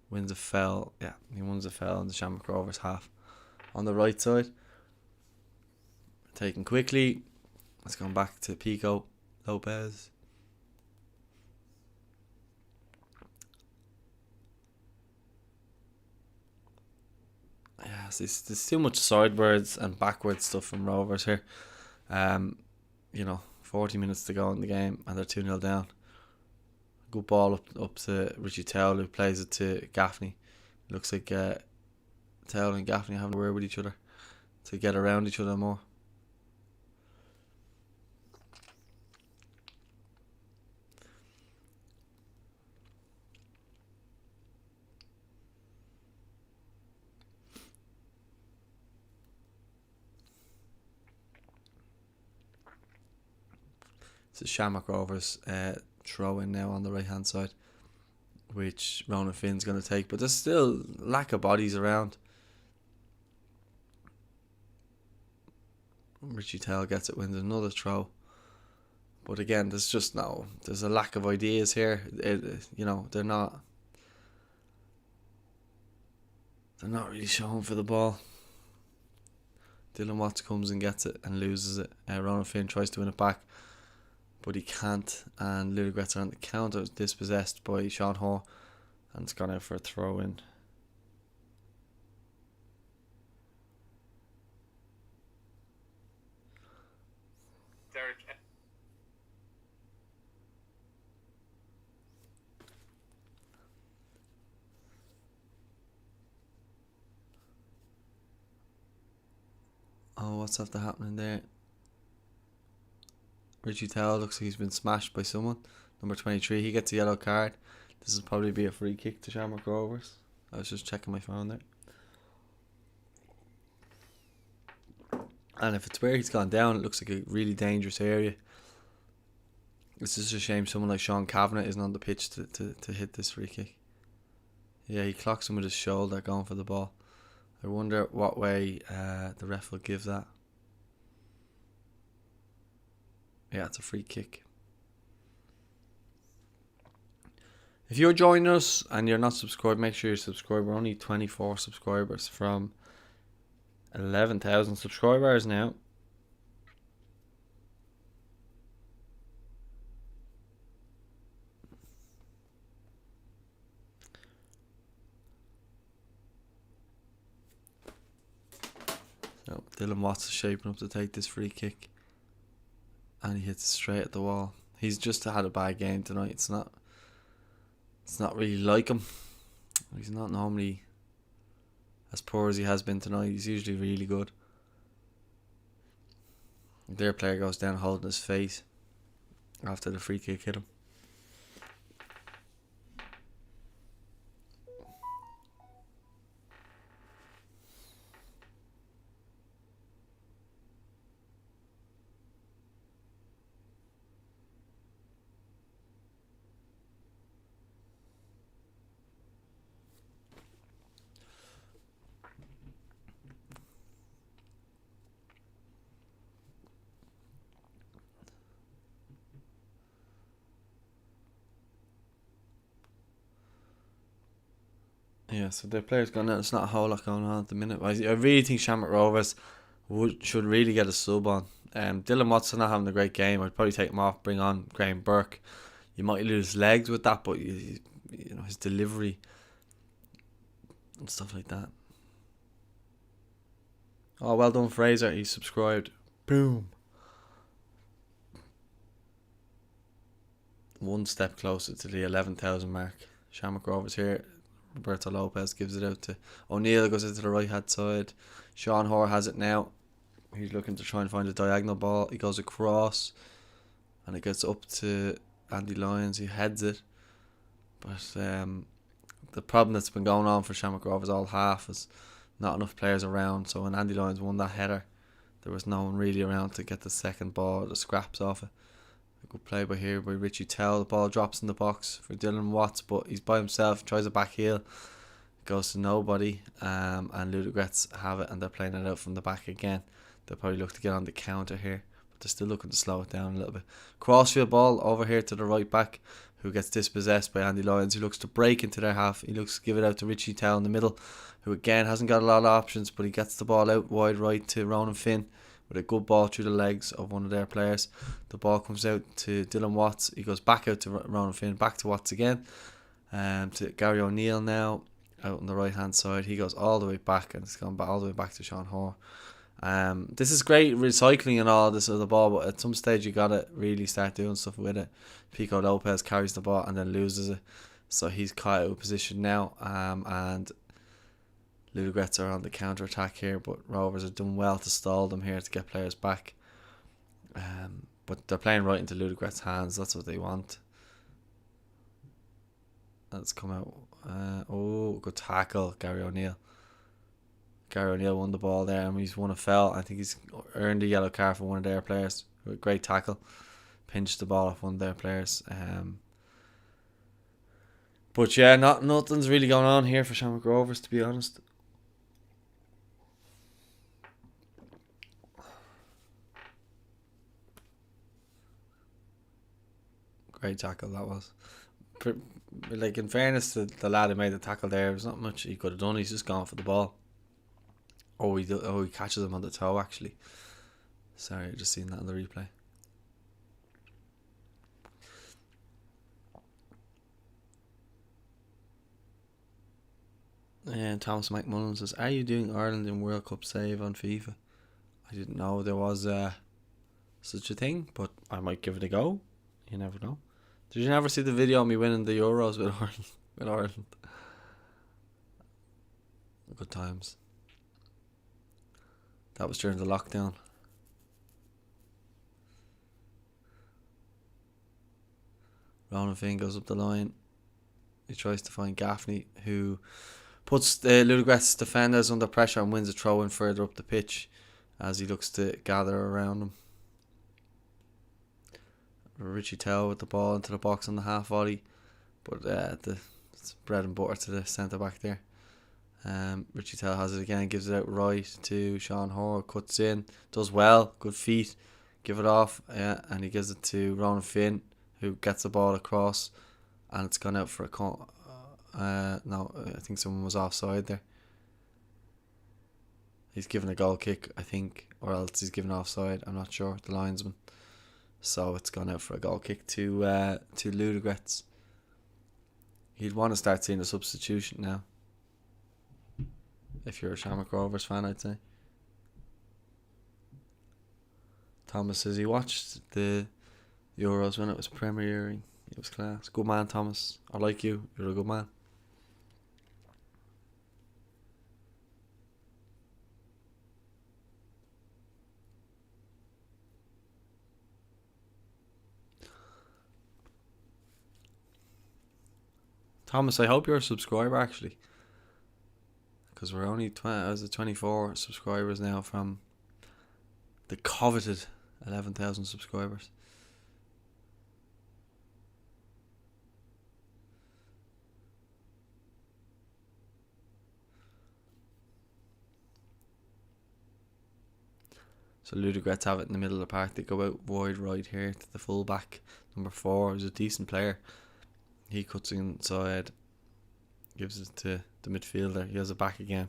Wins a foul. Yeah, he wins a foul in the Shamrock Rovers half. On the right side, taken quickly. Let's go back to Pico Lopez. Yeah, there's too much sidewards and backwards stuff from Rovers here. 40 minutes to go in the game and they're 2-0 down. Good ball up to Richie Towell, who plays it to Gaffney. Looks like Towell and Gaffney having a word with each other to get around each other more. It's a Shamrock Rovers throw in now on the right hand side, which Ronan Finn's going to take, but there's still lack of bodies around. Richie Towell gets it, wins another throw, but again there's a lack of ideas here. They're not really showing for the ball. Dylan Watts comes and gets it and loses it. Ronan Finn tries to win it back, but he can't, and Ludogrets are on the counter, dispossessed by Sean Hoare, and it's gone out for a throw in. Oh, what's after happening there? Richie Towell looks like he's been smashed by someone. Number 23, he gets a yellow card. This will probably be a free kick to Shamrock Rovers. I was just checking my phone there. And if it's where he's gone down, it looks like a really dangerous area. It's just a shame someone like Sean Kavanagh isn't on the pitch to hit this free kick. Yeah, he clocks him with his shoulder going for the ball. I wonder what way the ref will give that. Yeah, it's a free kick. If you're joining us and you're not subscribed, make sure you're subscribed. We're only 24 subscribers from 11,000 subscribers now. So Dylan Watts is shaping up to take this free kick, and he hits it straight at the wall. He's just had a bad game tonight. It's not really like him. He's not normally as poor as he has been tonight. He's usually really good. Their player goes down holding his face after the free kick hit him. Yeah, so their players gone out. It's not a whole lot going on at the minute. I really think Shamrock Rovers should really get a sub on. Dylan Watson not having a great game. I'd probably take him off, bring on Graham Burke. You might lose legs with that, but you know his delivery and stuff like that. Oh, well done, Fraser. He's subscribed. Boom. One step closer to the 11,000 mark. Shamrock Rovers here Roberto Lopez gives it out to O'Neill, goes into the right hand side. Sean Hoare has it now. He's looking to try and find a diagonal ball. He goes across and it gets up to Andy Lyons. He heads it. But the problem that's been going on for Shamrock Rovers all half is not enough players around. So when Andy Lyons won that header, there was no one really around to get the second ball, the scraps off it. A good play by Richie Tell. The ball drops in the box for Dylan Watts, but he's by himself, tries a back heel, goes to nobody, and Ludogrets have it and they're playing it out from the back again. They'll probably look to get on the counter here, but they're still looking to slow it down a little bit. Crossfield ball over here to the right back, who gets dispossessed by Andy Lyons, who looks to break into their half. He looks to give it out to Richie Tell in the middle, who again hasn't got a lot of options, but he gets the ball out wide right to Ronan Finn with a good ball through the legs of one of their players. The ball comes out to Dylan Watts. He goes back out to Ronan Finn, back to Watts again, to Gary O'Neill now out on the right hand side. He goes all the way back, and it's gone all the way back to Sean Hoare. This is great recycling and all this of the ball, but at some stage you gotta really start doing stuff with it. Pico Lopez carries the ball and then loses it, so he's caught out of position now, and Ludogrets are on the counter attack here, but Rovers have done well to stall them here to get players back. But they're playing right into Ludogrets' hands. That's what they want. Let's come out. Good tackle, Gary O'Neill. Gary O'Neill won the ball there, and he's won a foul. I think he's earned a yellow card for one of their players. A great tackle. Pinched the ball off one of their players. But yeah, nothing's really going on here for Shamrock Rovers, to be honest. Great tackle that was. Like, in fairness to the lad who made the tackle there's not much he could have done. He's just gone for the ball. He catches him on the toe, actually. Sorry, I just seen that in the replay. And Thomas McMullen says, "Are you doing Ireland in World Cup save on FIFA?" I didn't know there was such a thing, but I might give it a go. You never know. Did you never see the video of me winning the Euros with Ireland? With Ireland, good times. That was during the lockdown. Ronan Finn goes up the line. He tries to find Gaffney, who puts the Ludogrets defenders under pressure and wins a throw in further up the pitch as he looks to gather around them. Richie Tell with the ball into the box on the half volley, but it's bread and butter to the centre back there. Richie Tell has it again, gives it out right to Sean Hoare, cuts in, does well, good feet, give it off, and he gives it to Ronan Finn, who gets the ball across, and it's gone out for a no, I think someone was offside there. He's given a goal kick, I think, or else he's given offside, I'm not sure, the linesman. So it's gone out for a goal kick to Ludogrets. You'd want to start seeing a substitution now, if you're a Shamrock Rovers fan, I'd say. Thomas says he watched the Euros when it was premiering. It was class. Good man, Thomas. I like you. You're a good man. Thomas, I hope you're a subscriber, actually, because we're only 24 subscribers now from the coveted 11,000 subscribers. So Ludogrets have it in the middle of the park. They go out wide right here to the fullback, number 4, who's a decent player. He cuts inside, gives it to the midfielder. He has it back again.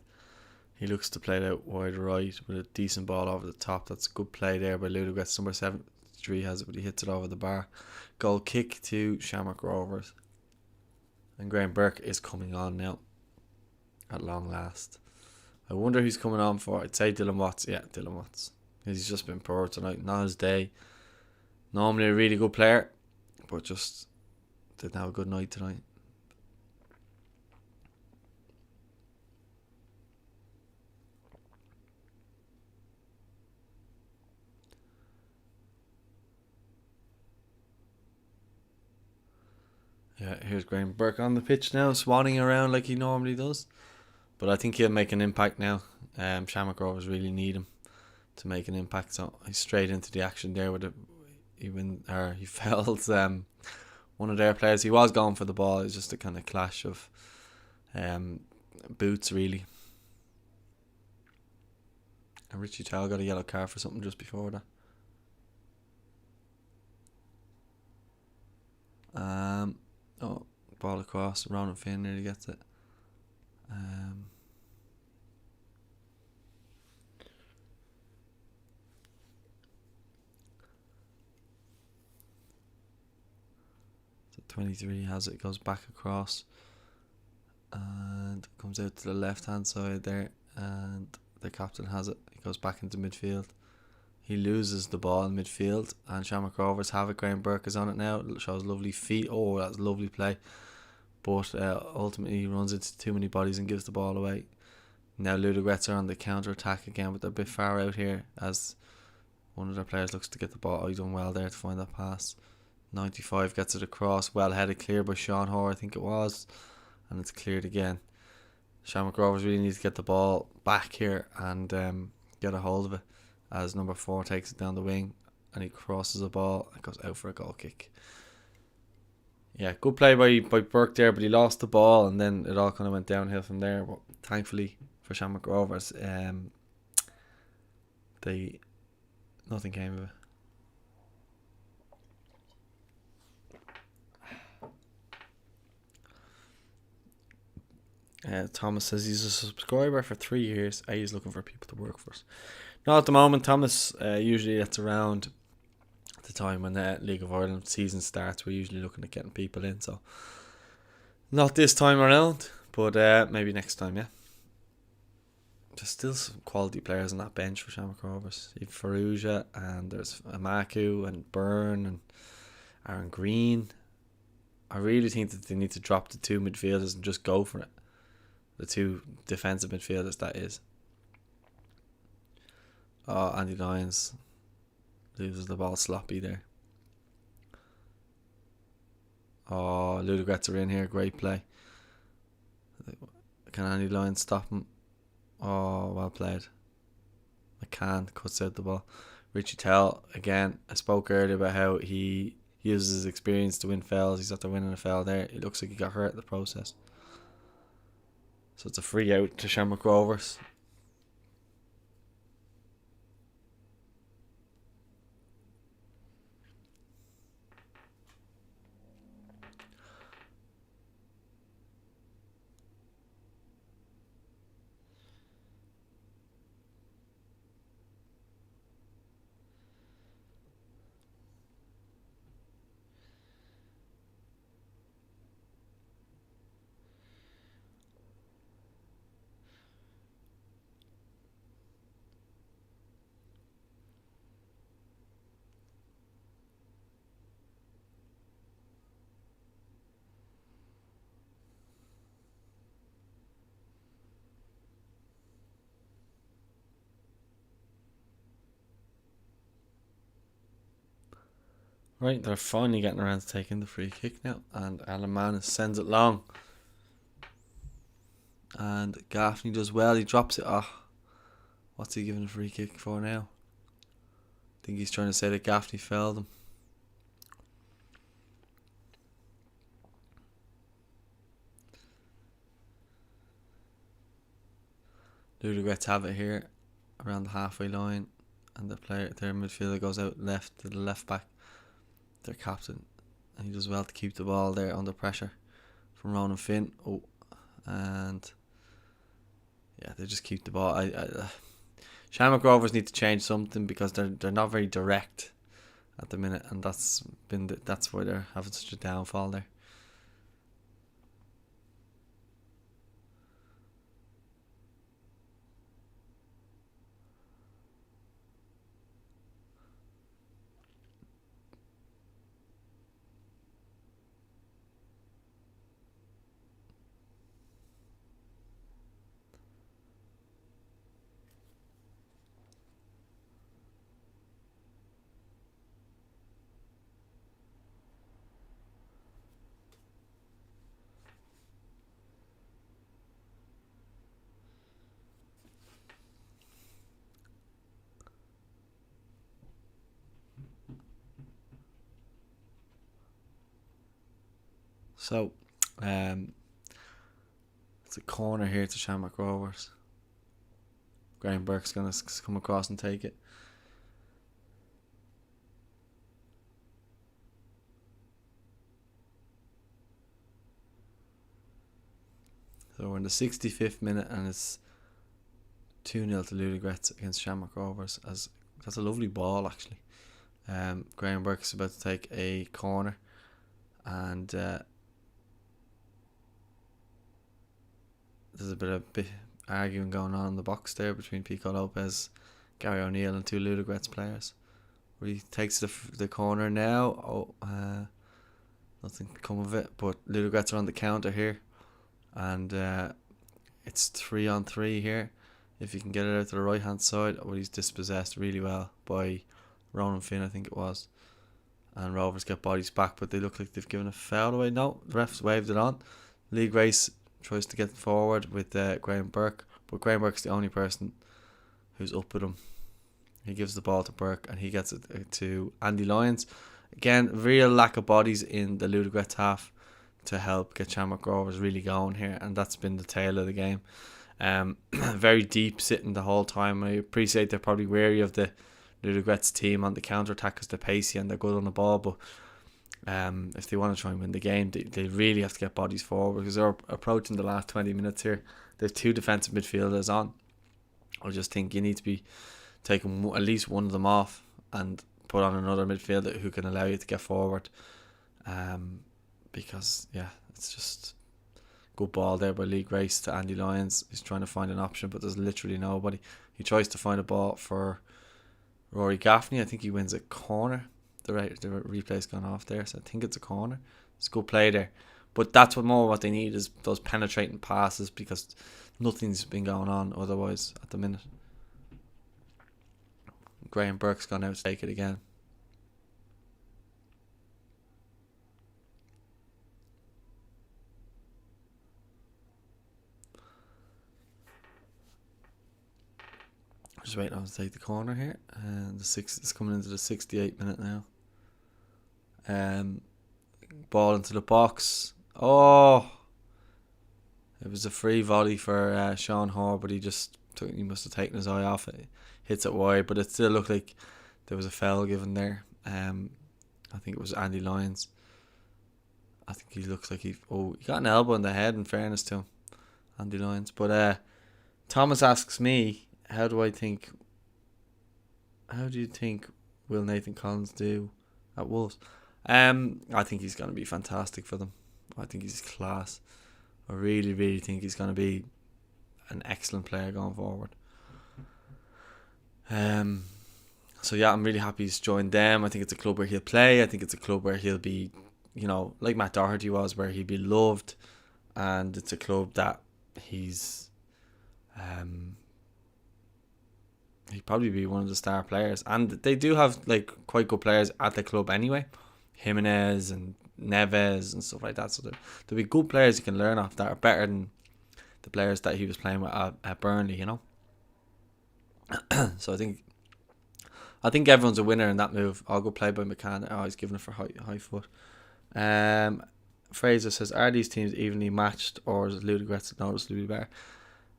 He looks to play it out wide right with a decent ball over the top. That's a good play there by Ludogrets. Number 73 has it, but he hits it over the bar. Goal kick to Shamrock Rovers. And Graham Burke is coming on now, at long last. I wonder who's coming on for. I'd say Dylan Watts. Yeah, Dylan Watts. He's just been poor tonight. Not his day. Normally a really good player, but just didn't have a good night tonight. Yeah, here's Graham Burke on the pitch now, swanning around like he normally does. But I think he'll make an impact now. Shamrock Rovers really need him to make an impact. So he's straight into the action there with it. He felt one of their players. He was going for the ball. It was just a kind of clash of boots, really. And Richie Towell got a yellow card for something just before that. Ball across. Ronan Finn nearly gets it. So 23 has it, goes back across and comes out to the left hand side there, and the captain has it. He goes back into midfield. He loses the ball in midfield, and Shamrock Rovers have it. Graham Burke is on it now. It shows lovely feet. Oh, that's lovely play. But ultimately he runs into too many bodies and gives the ball away. Now Ludogrets are on the counter attack again, but they're a bit far out here as one of their players looks to get the ball. Oh, he's done well there to find that pass. 95 gets it across, well headed, clear by Sean Hoare, I think it was, and it's cleared again. Shamrock Rovers really need to get the ball back here and get a hold of it, as number 4 takes it down the wing and he crosses the ball and goes out for a goal kick. Yeah, good play by Burke there, but he lost the ball and then it all kind of went downhill from there. But thankfully for Shamrock Rovers, nothing came of it. Thomas says he's a subscriber for 3 years. He's looking for people to work for us. Not at the moment, Thomas. Usually that's around the time when the League of Ireland season starts. We're usually looking at getting people in, so not this time around, but maybe next time. Yeah, there's still some quality players on that bench for Shamrock Rovers. You've Faruja, and there's Amaku and Byrne and Aaron Green. I really think that they need to drop the 2 midfielders and just go for it. The 2 defensive midfielders, that is. Oh, Andy Lyons loses the ball sloppy there. Oh, Ludogrets are in here. Great play. Can Andy Lyons stop him? Oh, well played. McCann cuts out the ball. Richie Towell, again, I spoke earlier about how he uses his experience to win fouls. He's after winning a foul there. It looks like he got hurt in the process. So it's a free out to Shamrock Rovers. Right, they're finally getting around to taking the free kick now, and Alan Mann sends it long. And Gaffney does well, he drops it. What's he giving a free kick for now? I think he's trying to say that Gaffney failed him. Ludogrets have it here around the halfway line, and their midfielder goes out left to the left back, their captain, and he does well to keep the ball there under pressure from Ronan Finn. And yeah, they just keep the ball. Shamrock Rovers need to change something because they're not very direct at the minute, and that's why they're having such a downfall there. So, it's a corner here to Shamrock Rovers. Graham Burke's going to come across and take it. So we're in the 65th minute and it's 2-0 to Ludogrets against Shamrock Rovers. That's a lovely ball, actually. Graham Burke's about to take a corner, and there's a bit of arguing going on in the box there between Pico Lopez, Gary O'Neill and two Ludogrets players. Where he takes the corner now. Nothing can come of it, but Ludogrets are on the counter here, and it's 3-on-3 here. If you can get it out to the right hand side, where he's dispossessed really well by Ronan Finn, I think it was. And Rovers get bodies back, but they look like they've given a foul away. No, the refs waved it on. Luogrets tries to get forward with Graham Burke, but Graham Burke's the only person who's up with him. He gives the ball to Burke and he gets it to Andy Lyons. Again, real lack of bodies in the Ludogrets half to help get Shamrock Rovers really going here, and that's been the tail of the game. Very deep sitting the whole time. I appreciate they're probably wary of the Ludogrets team on the counter attack because they're pacey and they're good on the ball, but if they want to try and win the game, they really have to get bodies forward because they're approaching the last 20 minutes here. They have two defensive midfielders on. I just think you need to be taking at least one of them off and put on another midfielder who can allow you to get forward, because it's just good ball there by Luogrets to Andy Lyons. He's trying to find an option, but there's literally nobody. He tries to find a ball for Rory Gaffney. I think he wins a corner. The replay's gone off there, so I think it's a corner. It's a good play there, but that's what they need is those penetrating passes, because nothing's been going on otherwise at the minute. Graham Burke's gone out to take it again. Just waiting on to take the corner here, and it's coming into the 68th minute now. Ball into the box. Oh, it was a free volley for Sean Hoare, but he must have taken his eye off it. Hits it wide, but it still looked like there was a foul given there. I think it was Andy Lyons. I think he looks like he got an elbow in the head, in fairness to him, Andy Lyons. But Thomas asks me, how do you think will Nathan Collins do at Wolves? I think he's going to be fantastic for them. I think he's class. I really, really think he's going to be an excellent player going forward. So yeah, I'm really happy he's joined them. I think it's a club where he'll play. I think it's a club where he'll be, like Matt Doherty was, where he'll be loved, and it's a club that he's he'd probably be one of the star players, and they do have quite good players at the club anyway, Jimenez and Neves and stuff like that. So there'll be good players you can learn off that are better than the players that he was playing with at Burnley, So I think everyone's a winner in that move. I'll go play by McCann. Oh, he's giving it for high foot. Fraser says, are these teams evenly matched, or is Ludogrets noticeably better?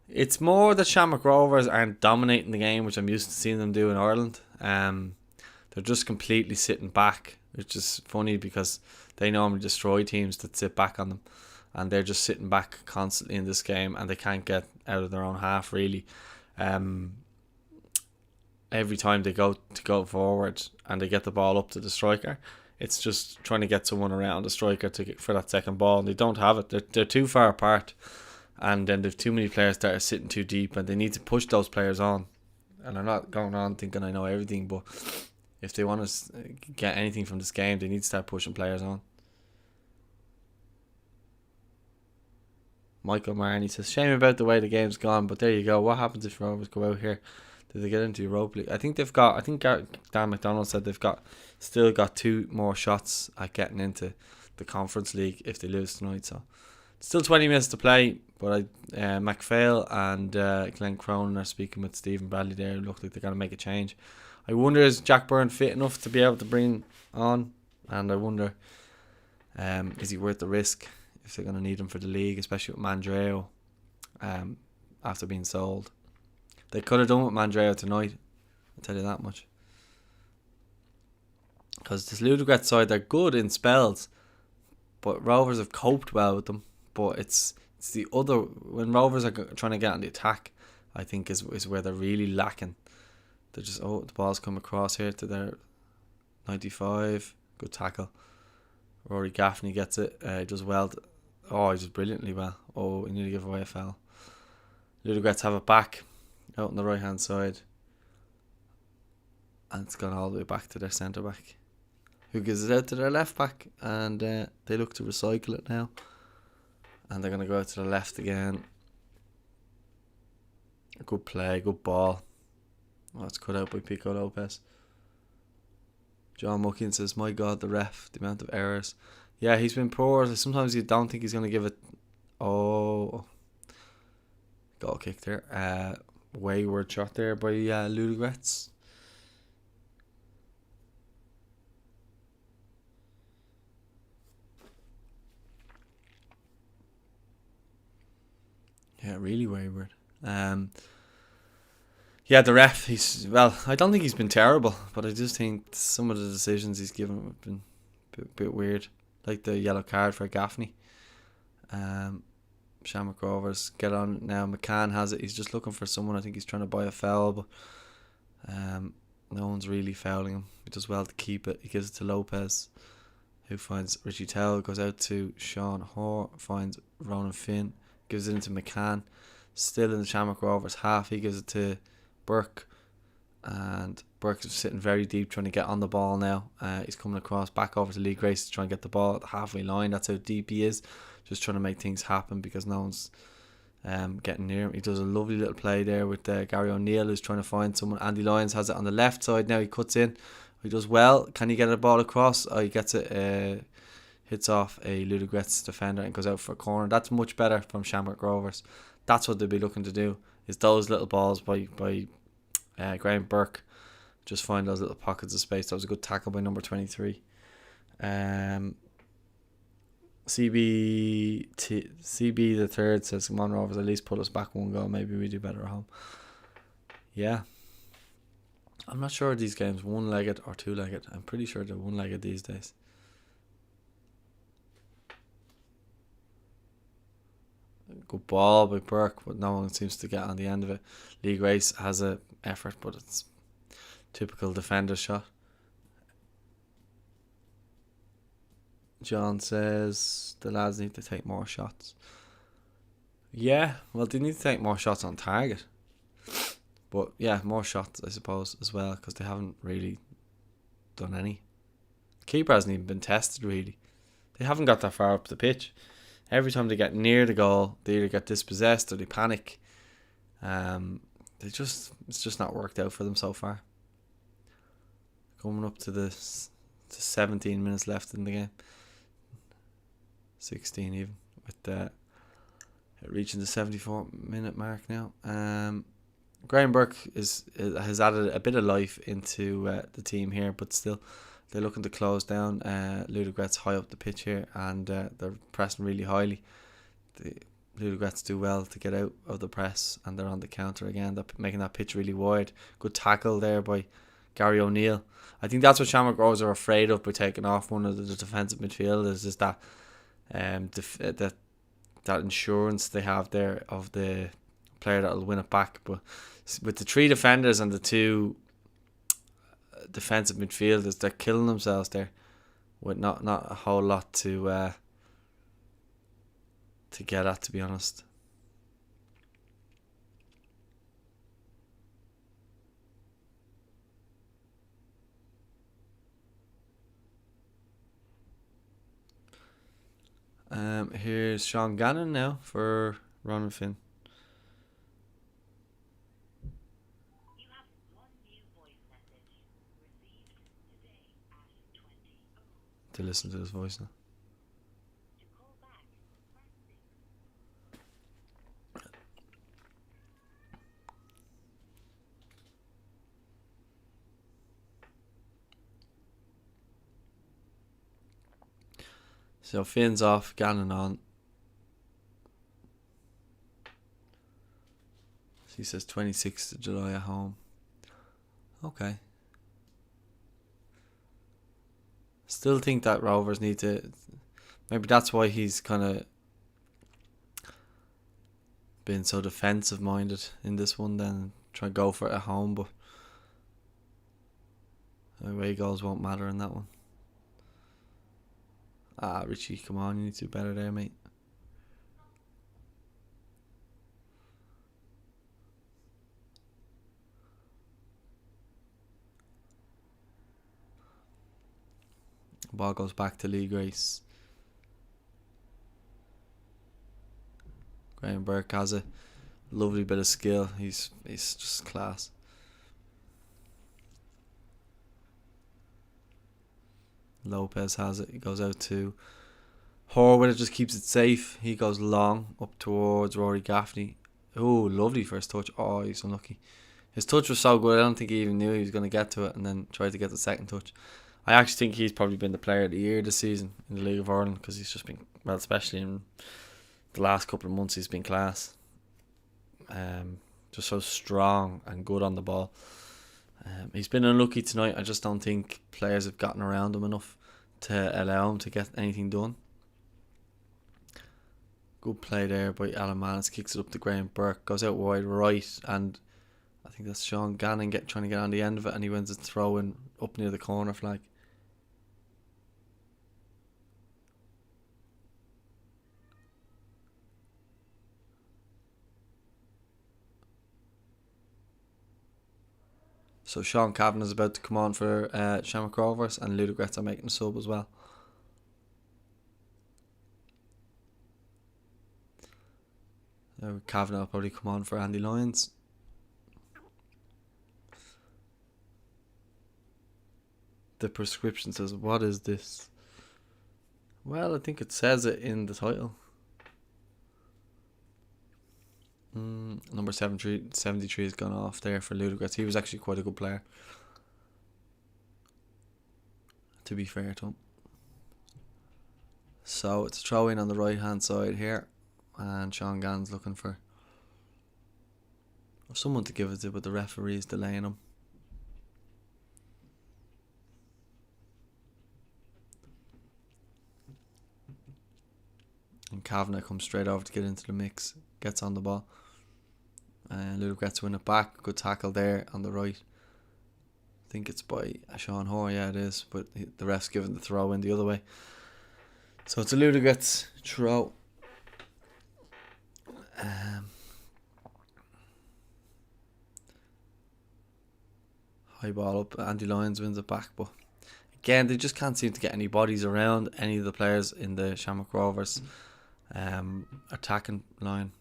It's more that Shamrock Rovers aren't dominating the game, which I'm used to seeing them do in Ireland. They're just completely sitting back, which is funny because they normally destroy teams that sit back on them, and they're just sitting back constantly in this game, and they can't get out of their own half really. Every time they go forward and they get the ball up to the striker, it's just trying to get someone around the striker for that second ball, and they don't have it. They're too far apart, and then there's too many players that are sitting too deep, and they need to push those players on. And I'm not going on thinking I know everything, but if they want to get anything from this game, they need to start pushing players on. Michael Marnie says, shame about the way the game's gone, but there you go. What happens if Rovers go out here? Do they get into Europa League? I think Dan McDonald said they've still got 2 more shots at getting into the Conference League if they lose tonight. So still 20 minutes to play, but MacPhail and Glenn Cronin are speaking with Stephen Bradley there. Look like they're going to make a change. I wonder, is Jack Byrne fit enough to be able to bring on? And I wonder Is he worth the risk if they're going to need him for the league, especially with Mandreo after being sold? They could have done with Mandreo tonight, I'll tell you that much. Because this Ludogrets side, they're good in spells, but Rovers have coped well with them. But it's the other, when Rovers are trying to get on the attack, I think is where they're really lacking. They're just, the ball's come across here to their 95. Good tackle. Rory Gaffney gets it. He does well. He does brilliantly well. We need to give away a foul. Ludogrets have it back out on the right hand side. And it's gone all the way back to their centre back, who gives it out to their left back. And they look to recycle it now. And they're going to go out to the left again. Good play, good ball. It's cut out by Pico Lopez. John Muckin says, my God, the ref, the amount of errors. Yeah, he's been poor. Sometimes you don't think he's going to give it. Goal kick there. Wayward shot there by Ludogrets. Yeah, really wayward. The ref, I don't think he's been terrible, but I just think some of the decisions he's given have been a bit weird. Like the yellow card for Gaffney. Shamrock Rovers get on now. McCann has it. He's just looking for someone. I think he's trying to buy a foul, but no one's really fouling him. He does well to keep it. He gives it to Lopez, who finds Richie Tell, goes out to Sean Hoare, finds Ronan Finn, gives it into McCann. Still in the Shamrock Rovers half, he gives it to Burke, and Burke's sitting very deep trying to get on the ball now. He's coming across back over to Luogrets to try and get the ball at the halfway line. That's how deep he is, just trying to make things happen because no one's getting near him. He does a lovely little play there with Gary O'Neill, who's trying to find someone. Andy Lyons has it on the left side now. He cuts in. He does well. Can he get a ball across? He gets it. Hits off a Ludogrets defender and goes out for a corner. That's much better from Shamrock Rovers. That's what they'll be looking to do, is those little balls by Graham Burke. Just find those little pockets of space. That was a good tackle by number 23. CB the third says, come on Rovers, at least put us back one goal. Maybe we do better at home. Yeah. I'm not sure these games one-legged or two-legged. I'm pretty sure they're one-legged these days. Good ball by Burke, but no one seems to get on the end of it. Luogrets has an effort, but it's typical defender shot. John says the lads need to take more shots. Yeah, well, they need to take more shots on target. But yeah, more shots, I suppose, as well, because they haven't really done any. Keeper hasn't even been tested, really. They haven't got that far up the pitch. Every time they get near the goal, they either get dispossessed or they panic. It's just not worked out for them so far. Coming up to 17 minutes left in the game. 16 even, with reaching the 74-minute mark now. Graham Burke has added a bit of life into the team here, but still they're looking to close down. Ludogrets high up the pitch here, and they're pressing really highly. The Ludogrets do well to get out of the press, and they're on the counter again. They're making that pitch really wide. Good tackle there by Gary O'Neill. I think that's what Shamrock Rovers are afraid of by taking off one of the defensive midfielders, is that that insurance they have there of the player that will win it back. But with the three defenders and the two defensive midfielders, they're killing themselves there with not a whole lot to get at, to be honest. Here's Sean Gannon now for Ron and Finn. You have one new voice message received today at 20. To listen to his voice now. To call back, press 6. So Finn's off, Gannon on. He says 26th of July at home. Okay. Still think that Rovers need to... Maybe that's why he's kind of been so defensive minded in this one then. Try and go for it at home, but away goals won't matter in that one. Richie, come on, you need to do better there, mate. Ball goes back to Luogrets. Graham Burke has a lovely bit of skill. He's just class. Lopez has it. He goes out to Horwood. It just keeps it safe. He goes long up towards Rory Gaffney. Oh, lovely first touch. Oh, he's unlucky. His touch was so good. I don't think he even knew he was going to get to it, and then tried to get the second touch. I actually think he's probably been the player of the year this season in the League of Ireland, because he's just been, well, especially in the last couple of months, he's been class. Just so strong and good on the ball. He's been unlucky tonight. I just don't think players have gotten around him enough to allow him to get anything done. Good play there by Alan Mannis. Kicks it up to Graham Burke. Goes out wide right, and I think that's Sean Gannon trying to get on the end of it, and he wins a throw in up near the corner flag. So Sean Cavan is about to come on for Shamrock Rovers, and Ludogrets are making a sub as well. Cavan will probably come on for Andy Lyons. The prescription says, what is this? Well, I think it says it in the title. Number 73 has gone off there for Ludogrets. He was actually quite a good player, to be fair to him. So it's a throw in on the right hand side here, and Sean Gannon's looking for someone to give it to, but the referee is delaying him. And Kavanagh comes straight over to get into the mix, gets on the ball. And Ludogrets win it back. Good tackle there on the right. I think it's by Sean Hoare, yeah it is, but the ref's giving the throw in the other way. So it's a Ludogrets throw. High ball up. Andy Lyons wins it back, but again they just can't seem to get any bodies around any of the players in the Shamrock Rovers attacking line.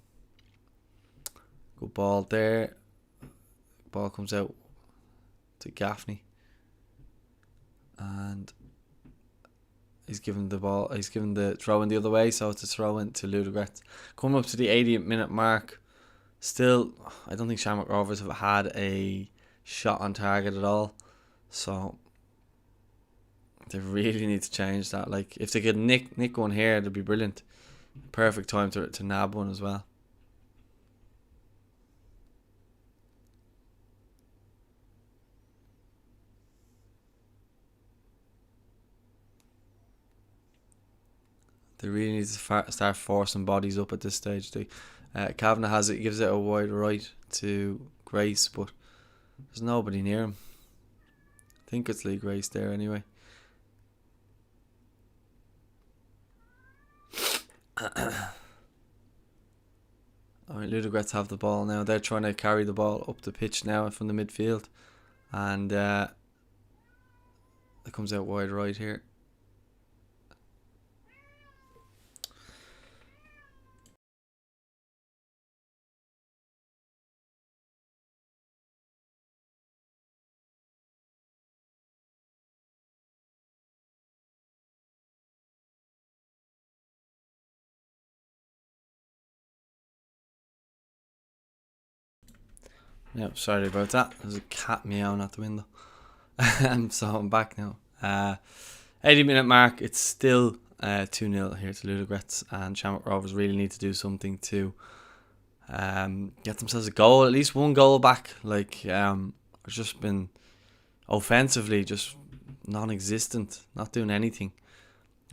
Good ball there. Ball comes out to Gaffney, and he's given the throw in the other way, so it's a throw in to Ludogrets. Coming up to the 80th minute mark. Still, I don't think Shamrock Rovers have had a shot on target at all, so they really need to change that. Like, if they could nick one here, it'd be brilliant. Perfect time to nab one as well. They really need to start forcing bodies up at this stage. Kavanagh has it, gives it a wide right to Grace, but there's nobody near him. I think it's Lee Grace there anyway. Alright, Ludogrets have the ball now. They're trying to carry the ball up the pitch now from the midfield, and it comes out wide right here. Yeah, sorry about that. There's a cat meowing at the window. So I'm back now. 80 minute mark. It's still 2-0 here to Ludogrets, and Shamrock Rovers really need to do something to get themselves a goal, at least one goal back. Like, it's just been offensively just non-existent, not doing anything.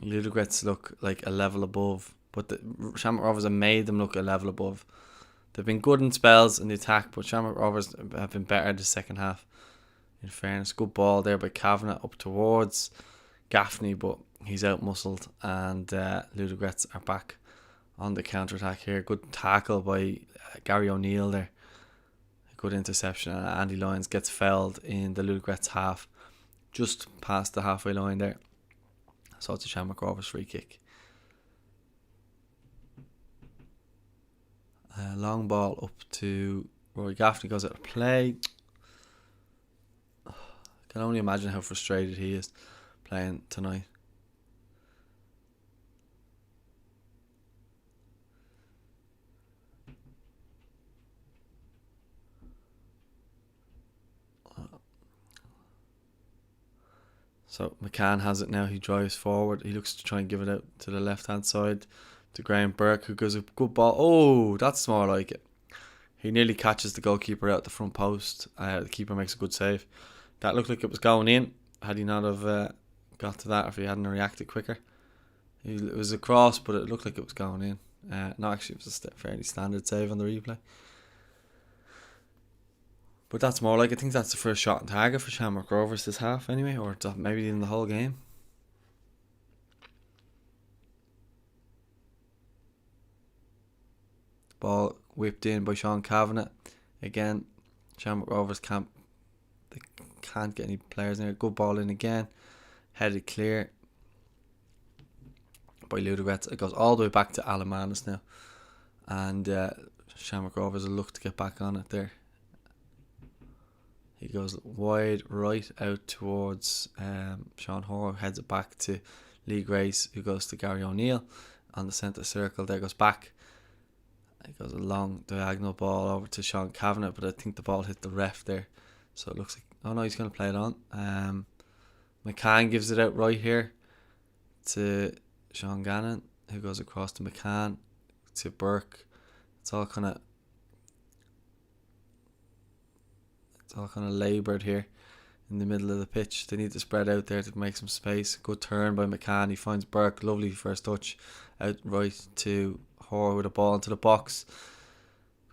Ludogrets look like a level above, but the Shamrock Rovers have made them look a level above. They've been good in spells in the attack, but Shamrock Rovers have been better the second half. In fairness, good ball there by Kavanagh up towards Gaffney, but he's out muscled, and Ludogrets are back on the counter attack here. Good tackle by Gary O'Neill there. Good interception, and Andy Lyons gets fouled in the Ludogrets half, just past the halfway line there. So it's a Shamrock Rovers free kick. Long ball up to Rory Gaffney, goes out of play. Can only imagine how frustrated he is playing tonight. So McCann has it now. He drives forward. He looks to try and give it out to the left hand side to Graham Burke, who goes a good ball. Oh, that's more like it. He nearly catches the goalkeeper out the front post. The keeper makes a good save. That looked like it was going in. Had he not have got to that, if he hadn't reacted quicker. It was a cross, but it looked like it was going in. No, actually, it was a fairly standard save on the replay. But that's more like, I think that's the first shot on target for Shamrock Rovers this half anyway, or maybe in the whole game. Ball whipped in by Sean Kavanagh. Again, Shamrock Rovers can't get any players in there. Good ball in again. Headed clear by Ludogrets. It goes all the way back to Alamanis now. And Shamrock Rovers will look to get back on it there. He goes wide right out towards Sean Hoare, heads it back to Lee Grace, who goes to Gary O'Neill on the centre circle. There goes back. It goes a long diagonal ball over to Sean Kavanagh, but I think the ball hit the ref there. So it looks like, oh no, he's going to play it on. McCann gives it out right here to Sean Gannon, who goes across to McCann, to Burke. It's all kind of laboured here in the middle of the pitch. They need to spread out there to make some space. Good turn by McCann. He finds Burke. Lovely first touch. Out right to Hoare with a ball into the box.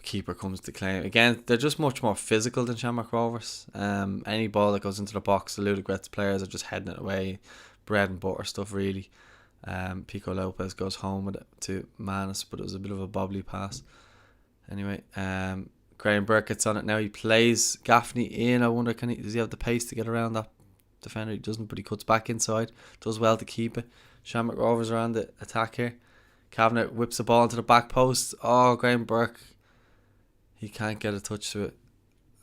Keeper comes to claim. Again, they're just much more physical than Shamrock Rovers. Any ball that goes into the box, the Ludogrets players are just heading it away. Bread and butter stuff, really. Pico Lopez goes home with it to Manis, but it was a bit of a bobbly pass. Anyway, Graham Burke gets on it now. He plays Gaffney in. I wonder, does he have the pace to get around that defender? He doesn't, but he cuts back inside. Does well to keep it. Shamrock Rovers are on the attack here. Kavanagh whips the ball into the back post. Oh, Graham Burke. He can't get a touch to it.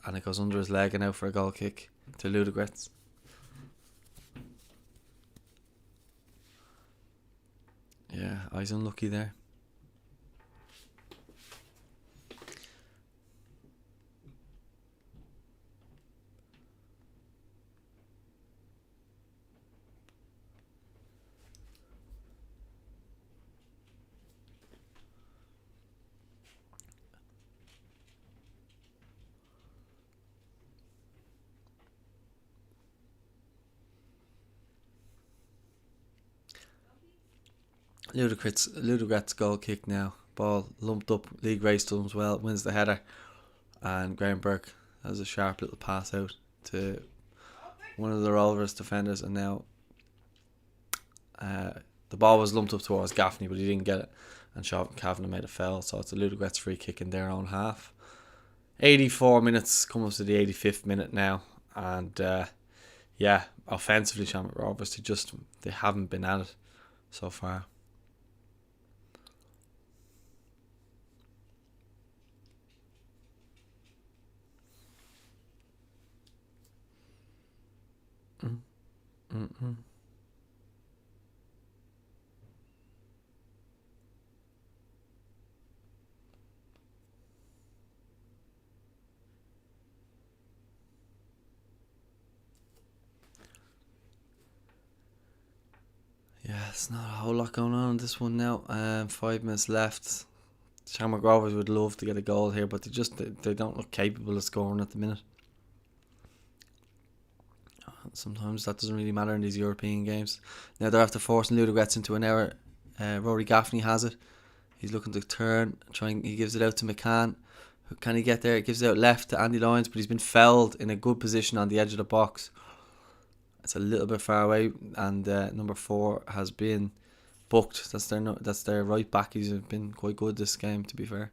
And it goes under his leg and out for a goal kick to Ludogrets. Yeah, he's unlucky there. Ludogrets goal kick now. Ball lumped up. Lee Grace does well, wins the header, and Graham Burke has a sharp little pass out to one of the Rovers defenders, and now the ball was lumped up towards Gaffney, but he didn't get it, and Sean Kavanagh made a foul, so it's a Ludogrets free kick in their own half. 84 minutes, comes to the 85th minute now, and yeah, offensively Shamrock Rovers, they haven't been at it so far. Mm-mm. Yeah, There's not a whole lot going on in this one now. 5 minutes left. Shamrock Rovers would love to get a goal here, but they don't look capable of scoring at the minute. Sometimes that doesn't really matter in these European games. Now they're after forcing Ludogrets into an error. Rory Gaffney has it. He's looking to turn. He gives it out to McCann. Can he get there? He gives it out left to Andy Lyons, but he's been fouled in a good position on the edge of the box. It's a little bit far away, and number 4 has been booked. That's their right back. He's been quite good this game, to be fair.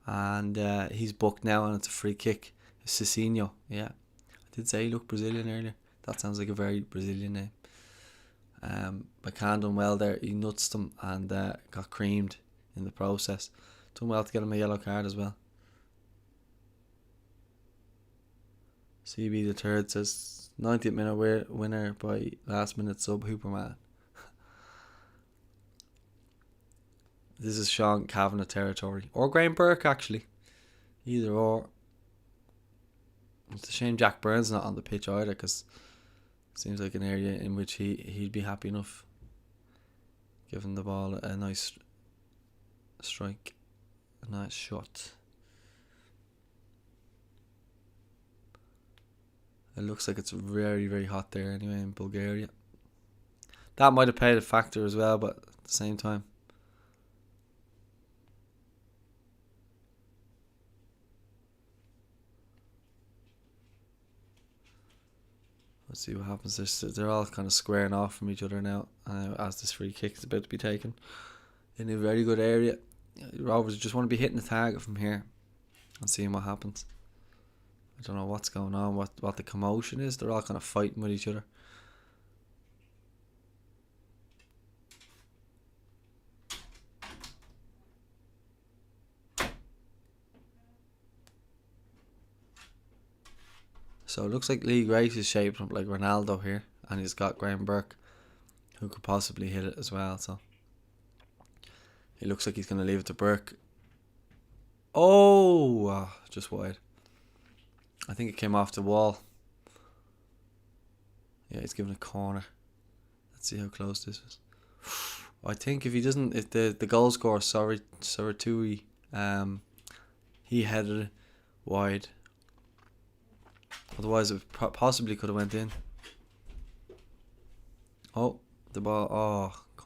And he's booked now, and it's a free kick. Cicinho, yeah. I did say he looked Brazilian earlier. That sounds like a very Brazilian name. McCann done well there. He nutsed them and got creamed in the process. Done well to get him a yellow card as well. CB the third says 90th minute winner by last minute sub Hooperman. This is Sean Kavanagh territory. Or Graham Burke, actually. Either or. It's a shame Jack Byrne's not on the pitch either, because it seems like an area in which he'd be happy enough giving the ball a nice strike, a nice shot. It looks like it's very, very hot there anyway in Bulgaria. That might have played a factor as well, but at the same time, let's see what happens. They're all kind of squaring off from each other now as this free kick is about to be taken in a very good area. Rovers just want to be hitting the target from here and seeing what happens. I don't know what's going on, what the commotion is. They're all kind of fighting with each other. So it looks like Luogrets is shaping up like Ronaldo here, and he's got Graham Burke, who could possibly hit it as well. So he looks like he's going to leave it to Burke. Oh, just wide. I think it came off the wall. Yeah, he's giving a corner. Let's see how close this is. I think if the goal scorer, Saratui, he headed it wide. Otherwise, it possibly could have went in. Oh, the ball. Oh,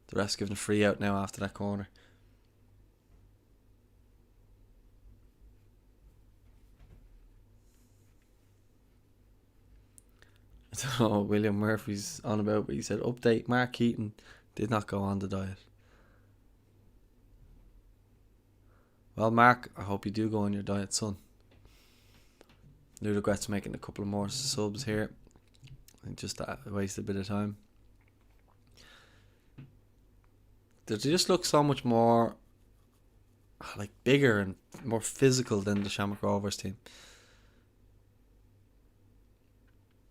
the ref's giving a free out now after that corner. I don't know what William Murphy's on about, but he said, update, Mark Keaton did not go on the diet. Well, Mark, I hope you do go on your diet, son. Ludogrets making a couple of more subs here. Just wasted a bit of time. They just look so much more like bigger and more physical than the Shamrock Rovers team.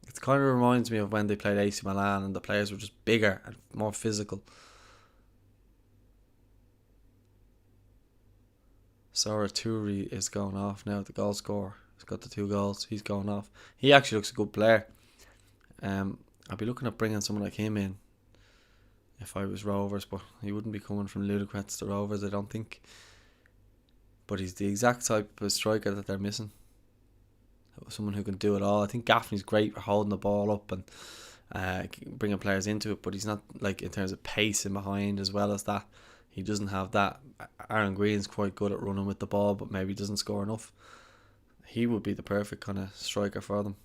It kind of reminds me of when they played AC Milan and the players were just bigger and more physical. Saraturi is going off now, the goal scorer. He's got the 2 goals. He's going off. He actually looks a good player. I'd be looking at bringing someone like him in if I was Rovers, but he wouldn't be coming from Ludogrets to Rovers, I don't think. But he's the exact type of striker that they're missing. Someone who can do it all. I think Gaffney's great for holding the ball up and bringing players into it, but he's not, like, in terms of pace in behind as well as that. He doesn't have that. Aaron Green's quite good at running with the ball, but maybe doesn't score enough. He would be the perfect kind of striker for them.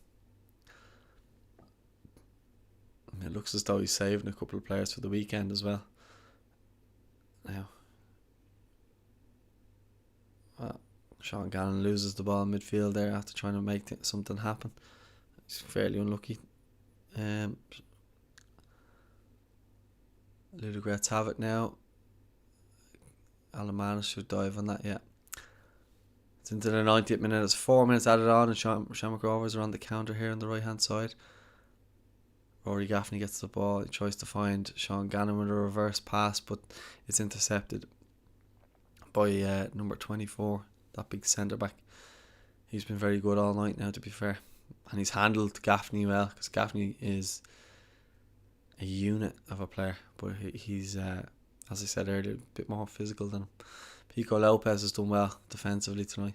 It looks as though he's saving a couple of players for the weekend as well. Now, Sean Gannon loses the ball in midfield there after trying to make something happen. He's fairly unlucky. Ludogrets have it now. Alamanis should dive on that, yeah. It's into the 90th minute. It's 4 minutes added on, and Shamrock Rovers are on the counter here on the right hand side. Rory Gaffney gets the ball. He tries to find Sean Gannon with a reverse pass, but it's intercepted by number 24, that big centre back. He's been very good all night now, to be fair, and he's handled Gaffney well, because Gaffney is a unit of a player, but he's as I said earlier, a bit more physical than him. Pico Lopez has done well defensively tonight,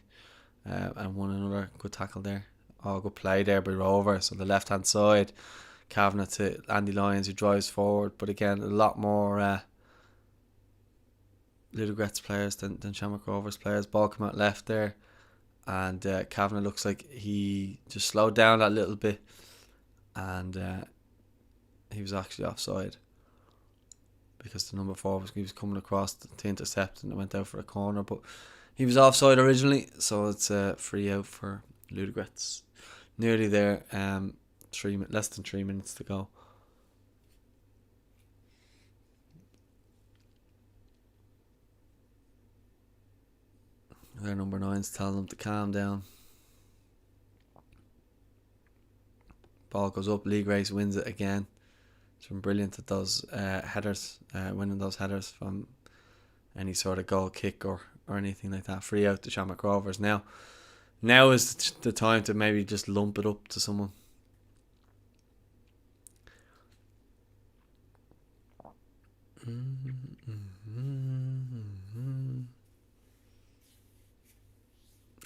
and won another good tackle there. Oh, good play there by Rovers on the left hand side. Kavanagh to Andy Lyons, who drives forward, but again a lot more Ludogrets players than Shamrock Rovers players. Ball come out left there, and Kavanagh looks like he just slowed down that little bit, and he was actually offside because the number 4 he was coming across to intercept and it went out for a corner, but he was offside originally, so it's a free out for Ludogrets. Nearly there, less than 3 minutes to go. Their number 9's telling them to calm down. Ball goes up, Luogrets wins it again. It's been brilliant at those headers, winning those headers from any sort of goal kick or anything like that. Free out to Shamrock Rovers. Now is the time to maybe just lump it up to someone.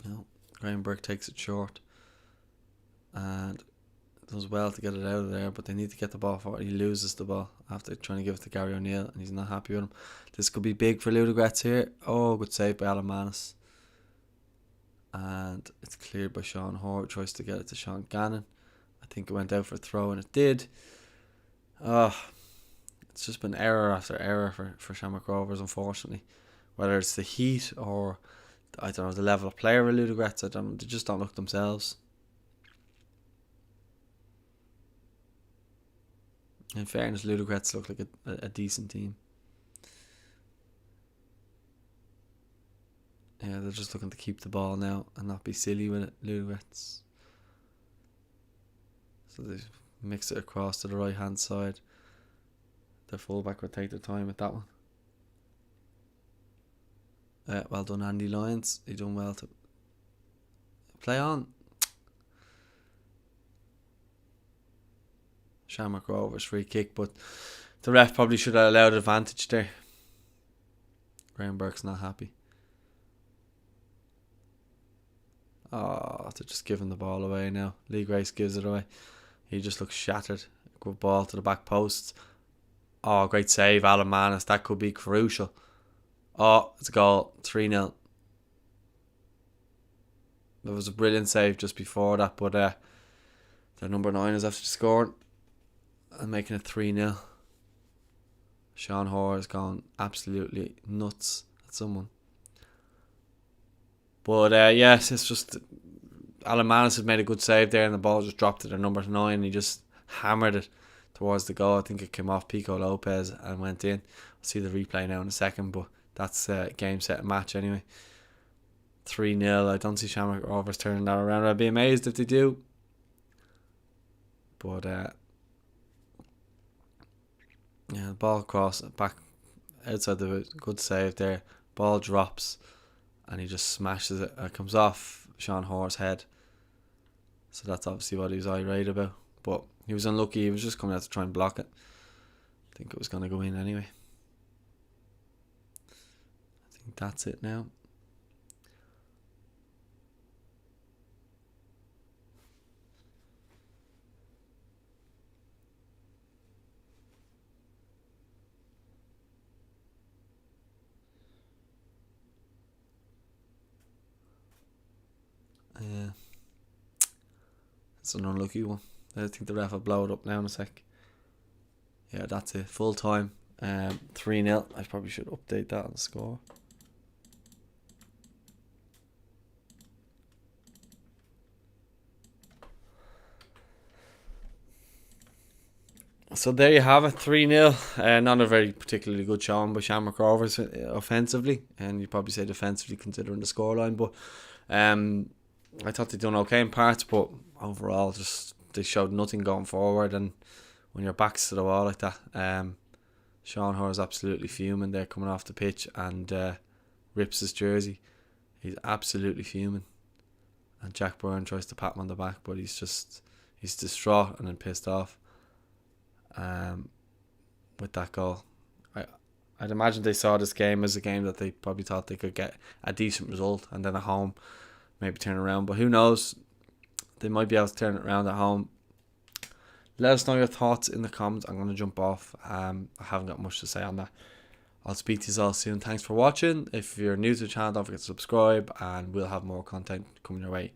No, Graham Burke takes it short and does well to get it out of there, but they need to get the ball forward. He loses the ball after trying to give it to Gary O'Neill, and he's not happy with him. This could be big for Ludogrets here. Oh, good save by Alan Manis. And it's cleared by Sean Hoare. Tries to get it to Sean Gannon. I think it went out for a throw, and it did. It's just been error after error for Shamrock Rovers, unfortunately. Whether it's the heat or, I don't know, the level of player of Ludogrets, they just don't look themselves. In fairness, Ludogrets look like a decent team. Yeah, they're just looking to keep the ball now and not be silly with it, Ludogrets. So they mix it across to the right hand side. The fullback would take their time with that one. Well done, Andy Lyons. He done well to play on. Shamrock Rovers free kick, but the ref probably should have allowed advantage there. Graham Burke's not happy. Oh, they're just giving the ball away now. Luogrets gives it away. He just looks shattered. Good ball to the back post. Oh, great save, Alan Manis. That could be crucial. Oh, it's a goal. 3-0. There was a brilliant save just before that, but their number 9 is after scoring and making it 3-0. Sean Hoare has gone absolutely nuts at someone. But yes, it's just Alan Manis has made a good save there, and the ball just dropped to their number 9 and he just hammered it towards the goal. I think it came off Pico Lopez and went in. I'll see the replay now in a second, but that's game, set and match anyway. 3-0. I don't see Shamrock Rovers turning that around. I'd be amazed if they do. But yeah, the ball across back outside the good save there. Ball drops and he just smashes it. It comes off Sean Hoare's head. So that's obviously what he was irate about. But he was unlucky. He was just coming out to try and block it. I think it was going to go in anyway. I think that's it now. Yeah. It's an unlucky one. I think the ref will blow it up now in a sec. Yeah, that's it. Full time. 3-0. I probably should update that on the score. So there you have it, 3-0. Not a very particularly good showing by Shamrock Rovers offensively, and you'd probably say defensively considering the scoreline. But I thought they'd done okay in parts, but overall just they showed nothing going forward. And when your back's to the wall like that, Sean Hoare is absolutely fuming there coming off the pitch and rips his jersey. He's absolutely fuming. And Jack Byrne tries to pat him on the back, but he's distraught and then pissed off. with that goal. I'd imagine they saw this game as a game that they probably thought they could get a decent result, and then at home maybe turn around. But who knows? They might be able to turn it around at home. Let us know your thoughts in the comments. I'm going to jump off. I haven't got much to say on that. I'll speak to you all soon. Thanks for watching. If you're new to the channel, don't forget to subscribe, and we'll have more content coming your way.